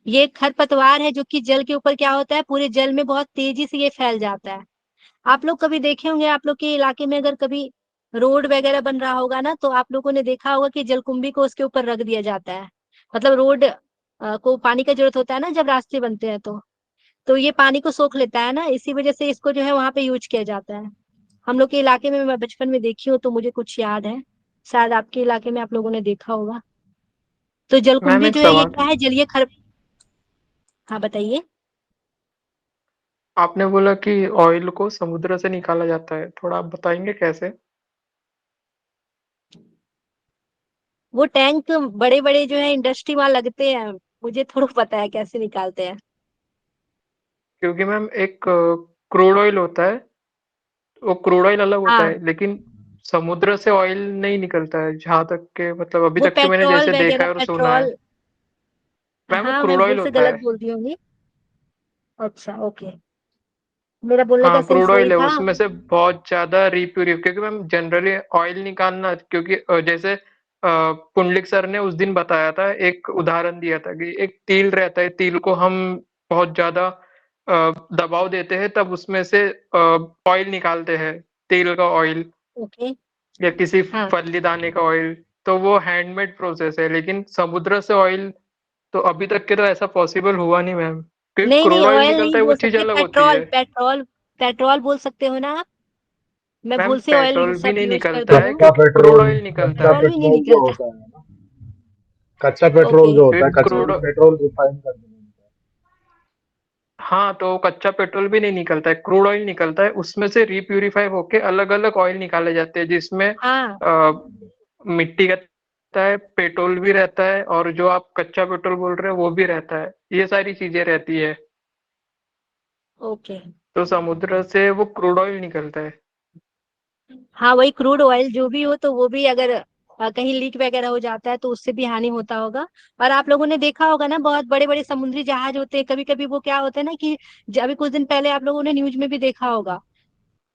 ये एक खरपतवार है जो कि जल के ऊपर क्या होता है, पूरे जल में बहुत तेजी से ये फैल जाता है। आप लोग कभी देखे होंगे, आप लोग के इलाके में अगर कभी रोड वगैरह बन रहा होगा ना, तो आप लोगों ने देखा होगा कि जलकुंभी को उसके ऊपर रख दिया जाता है। मतलब रोड को पानी का जरूरत होता है ना जब रास्ते बनते हैं, तो ये पानी को सोख लेता है ना, इसी वजह से इसको जो है वहां पे यूज किया जाता है। हम लोग के इलाके में मैं बचपन में देखी हूँ तो मुझे कुछ याद है, शायद आपके इलाके में आप लोगों ने देखा होगा। तो मैम जलकुंभी एक जो है ये सवाल। क्या है, जलीय खर। हाँ बताइए। आपने बोला कि ऑयल को समुद्र से निकाला जाता है, थोड़ा आप बताएंगे कैसे? वो टैंक बड़े बड़े जो है इंडस्ट्री वहां लगते हैं, मुझे थोड़ा पता है कैसे निकालते हैं। क्योंकि मैम एक क्रूड ऑयल होता है, वो क्रूड ऑयल अलग होता हाँ, है, लेकिन समुद्र से ऑयल नहीं निकलता है, जहां तक के मतलब अभी वो तक के मैंने पेट्रोल जैसे देखा वगैरह, है और सुना है। पेट्रोल। मैम वो हाँ, मैं क्रूड भूल ऑयल से होता गलत है। बोल दी होंगी। अच्छा, ओके, मेरा बोलने का हाँ सेंस क्रूड वही ऑयल है, था। उसमें से बहुत ज्यादा रिप्यूरिफ, क्योंकि मैम जनरली ऑयल निकालना, क्योंकि जैसे पुंडलिक सर ने उस दिन बताया था, एक उदाहरण दिया था कि एक तिल रहता है, तिल को हम बहुत ज्यादा दबाव देते हैं तब उसमें से ऑयल निकालते हैं, तेल का ऑयल ओके। या किसी हाँ, फली दाने का ऑयल। तो वो हैंडमेड प्रोसेस है, लेकिन समुद्र से ऑयल तो अभी तक के तो ऐसा पॉसिबल हुआ नहीं मैम, क्योंकि नहीं नहीं, क्रूड ऑयल ऑयल नहीं निकलता है वो बोल चीज सकते, अलग होती पेट्रोल है। पेट्रोल। पेट्रोल बोल सकते हो ना आप। मैं मैम भूल से ऑयल पेट्रोल भी शब्द नहीं यूज कर निकलता दी है हूँ। क्योंकि क्रूड ऑयल निकलता कच्चा है। पेट्रोल भी नहीं पेट्रोल जो निकलता। होता है ना, कच्चा पेट्रोल ओके। जो होता है, क्योंकि कच्चा क्रूड, पेट्रोल रिफाइन कर देना होता हाँ तो कच्चा पेट्रोल भी नहीं निकलता है, क्रूड ऑयल निकलता है, उसमें से रिप्यूरिफाई होके अलग अलग ऑयल निकाले जाते हैं, जिसमें हाँ, मिट्टी का रहता है, पेट्रोल भी रहता है, और जो आप कच्चा पेट्रोल बोल रहे हो वो भी रहता है, ये सारी चीजें रहती है। ओके। तो समुद्र से वो क्रूड ऑयल निकलता है। हाँ, वही क्रूड ऑयल जो भी हो, तो वो भी अगर कहीं लीक वगैरह हो जाता है तो उससे भी हानि होता होगा। और आप लोगों ने देखा होगा ना, बहुत बड़े बड़े समुद्री जहाज होते हैं, कभी कभी वो क्या होता है ना कि अभी कुछ दिन पहले आप लोगों ने न्यूज में भी देखा होगा,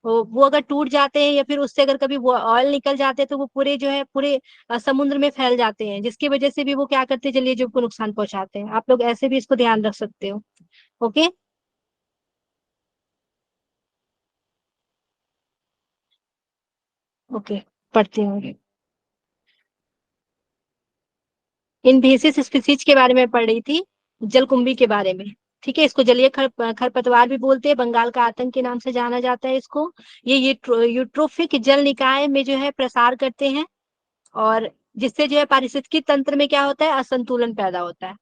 वो अगर टूट जाते हैं या फिर उससे अगर कभी वो ऑयल निकल जाते हैं तो वो पूरे जो है पूरे समुद्र में फैल जाते हैं, जिसकी वजह से भी वो क्या करते हैं, जलीय जीव को नुकसान पहुंचाते हैं। आप लोग ऐसे भी इसको ध्यान रख सकते हो। ओके। ओके, पढ़ती हूँ। इनवेसिव स्पीसीज के बारे में पढ़ रही थी, जलकुंभी के बारे में। ठीक है, इसको जलीय खरपतवार भी बोलते हैं, बंगाल का आतंक के नाम से जाना जाता है इसको। ये यूट्रोफिक जल निकाय में जो है प्रसार करते हैं, और जिससे जो है पारिस्थितिकी तंत्र में क्या होता है, असंतुलन पैदा होता है।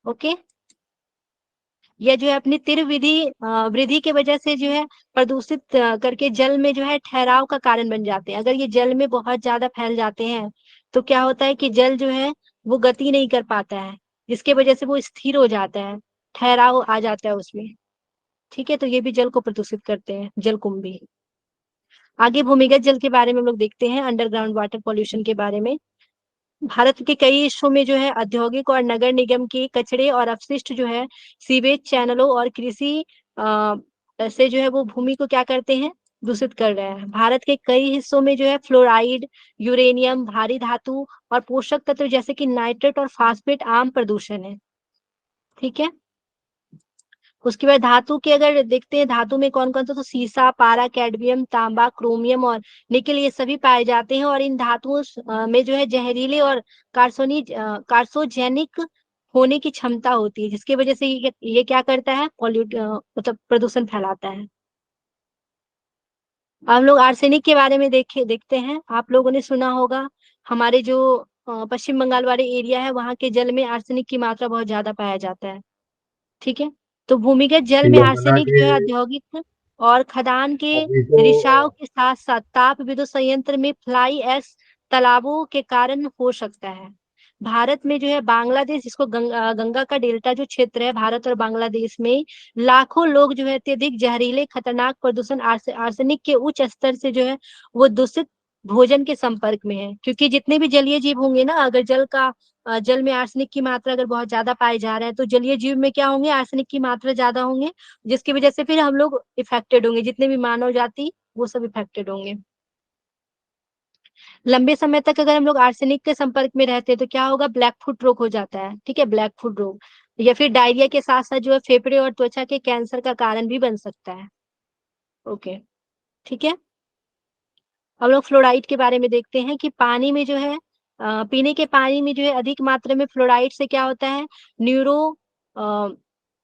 ओके। यह जो है अपनी तीव्र वृद्धि की वजह से जो है प्रदूषित करके जल में जो है ठहराव का कारण बन जाते हैं। अगर ये जल में बहुत ज्यादा फैल जाते हैं तो क्या होता है कि जल जो है वो गति नहीं कर पाता है, जिसकी वजह से वो स्थिर हो जाता है, ठहराव आ जाता है उसमें। ठीक है, तो ये भी जल को प्रदूषित करते हैं, जलकुंभी। आगे भूमिगत जल के बारे में हम लोग देखते हैं, अंडरग्राउंड वाटर पॉल्यूशन के बारे में। भारत के कई हिस्सों में जो है औद्योगिक और नगर निगम के कचरे और अपशिष्ट जो है सीवेज चैनलों और कृषि से जो है वो भूमि को क्या करते हैं, दूषित कर रहे हैं। भारत के कई हिस्सों में जो है फ्लोराइड, यूरेनियम, भारी धातु और पोषक तत्व जैसे कि नाइट्रेट और फास्फेट आम प्रदूषण है। ठीक है, उसके बाद धातु के अगर देखते हैं धातु में कौन कौन सा, तो सीसा, पारा, कैडमियम, तांबा, क्रोमियम और निकेल, ये सभी पाए जाते हैं। और इन धातुओं में जो है जहरीले और कार्सोजेनिक होने की क्षमता होती है, जिसकी वजह से ये क्या करता है, पॉल्यूट मतलब प्रदूषण फैलाता है। हम लोग आर्सेनिक के बारे में देखते हैं। आप लोगों ने सुना होगा हमारे जो पश्चिम बंगाल वाले एरिया है, वहां के जल में आर्सेनिक की मात्रा बहुत ज्यादा पाया जाता है। ठीक है, तो भूमिगत जल में यमुना आर्सेनिक के जो है औद्योगिक और खदान के अभी जो रिसाव के साथ साथ ताप विद्युत संयंत्र में फ्लाई ऐश तालाबों के कारण हो सकता है। भारत में जो है बांग्लादेश, जिसको गंगा का डेल्टा जो क्षेत्र है भारत और बांग्लादेश में, लाखों लोग जो है अत्यधिक जहरीले खतरनाक प्रदूषण आर्सेनिक के उच्च स्तर से जो है वो दूषित भोजन के संपर्क में है। क्योंकि जितने भी जलीय जीव होंगे ना, अगर जल में आर्सेनिक की मात्रा अगर बहुत ज्यादा पाए जा रहा है, तो जलीय जीव में क्या होंगे, आर्सेनिक की मात्रा ज्यादा होंगे, जिसकी वजह से फिर हम लोग इफेक्टेड होंगे, जितने भी मानव जाति वो सब इफेक्टेड होंगे। लंबे समय तक अगर हम लोग आर्सेनिक के संपर्क में रहते हैं तो क्या होगा, ब्लैक फुट रोग हो जाता है। ठीक है, ब्लैक फुट रोग, या फिर डायरिया के साथ साथ जो है फेफड़े और त्वचा के कैंसर का कारण भी बन सकता है। ओके, ठीक है। हम लोग फ्लोराइड के बारे में देखते हैं कि पानी में जो है पीने के पानी में जो है अधिक मात्रा में फ्लोराइड से क्या होता है,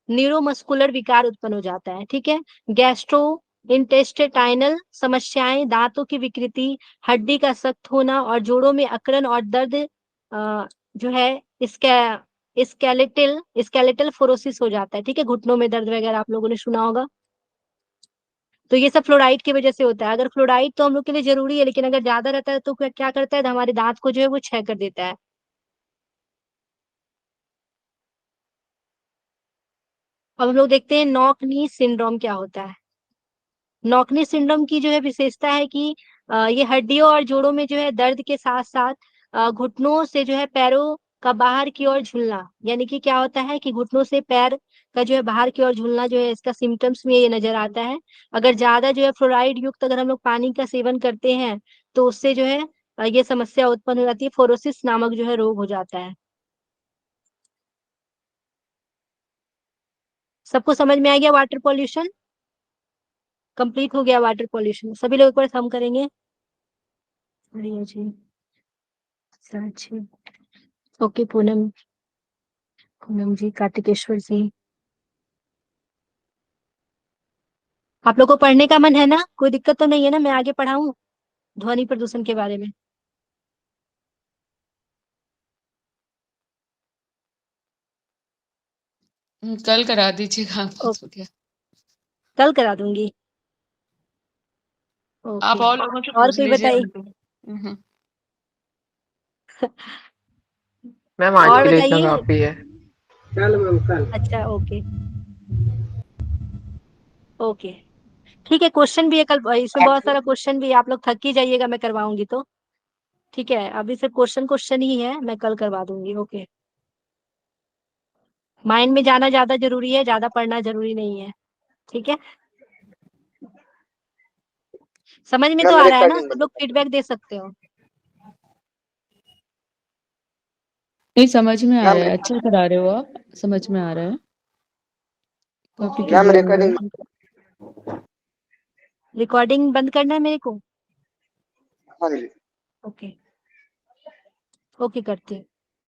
न्यूरोमस्कुलर विकार उत्पन्न हो जाता है। ठीक है, गैस्ट्रो इंटेस्टाइनल समस्याएं, दांतों की विकृति, हड्डी का सख्त होना और जोड़ों में अकड़न और दर्द जो है स्केलेटल फोरोसिस हो जाता है। ठीक है, घुटनों में दर्द वगैरह आप लोगों ने सुना होगा। तो ये सब फ्लोराइड की वजह से होता है। अगर फ्लोराइड तो हम लोग के लिए जरूरी है, लेकिन अगर ज्यादा रहता है तो क्या करता है, हमारे दांत को जो है वो क्षय कर देता है। अब हम लोग देखते हैं नॉक-नी सिंड्रोम क्या होता है। नॉक-नी सिंड्रोम की जो है विशेषता है कि ये हड्डियों और जोड़ों में जो है दर्द के साथ साथ घुटनों से जो है पैरों का बाहर की ओर झूलना, यानी कि क्या होता है कि घुटनों से पैर का जो है बाहर की ओर झूलना जो है, इसका सिम्टम्स में ये नजर आता है। अगर ज्यादा जो है फ्लोराइड युक्त अगर हम लोग पानी का सेवन करते हैं तो उससे जो है ये समस्या उत्पन्न हो जाती है, फोरोसिस नामक जो है रोग हो जाता है। सबको समझ में आ गया वाटर पॉल्यूशन? कंप्लीट हो गया वाटर पॉल्यूशन। सभी लोग एक बार थम करेंगे। बढ़िया जी, अच्छा। ओके, पूनम जी, कार्तिकेश्वर जी, आप लोग को पढ़ने का मन है ना? कोई दिक्कत तो नहीं है ना, मैं आगे पढ़ाऊं ध्वनि प्रदूषण के बारे में? कल करा दीजिएगा आपको तो क्या। कल करा दूंगी। आप ओके, और लोगों से और पूछ कोई लीजिए बताइए। उनको। मैम आज और के लिए इतना बताइए। काफी है। कल मैम कल। अच्छा, ओके ओके, ठीक है। क्वेश्चन भी है कल, इसमें बहुत सारा क्वेश्चन भी है, आप लोग थक ही जाइएगा मैं करवाऊंगी तो। ठीक है, अभी सिर्फ क्वेश्चन ही है, मैं कल करवा दूंगी। ओके, माइंड में जाना ज्यादा जरूरी है, ज्यादा पढ़ना जरूरी नहीं है। ठीक है, समझ में तो मैम आ रहा है ना? रिकॉर्डिंग सब बंद लोग कर। फीडबैक दे सकते हो। नहीं, समझ में आ मैम रहा है, अच्छा करा रहे हो आप, समझ में आ रहा है, काफी मैम क्लियर हो रहा रिकॉर्डिंग। है। रिकॉर्डिंग बंद करना है मेरे को? हाँ जी। ओके ओके, करते हैं।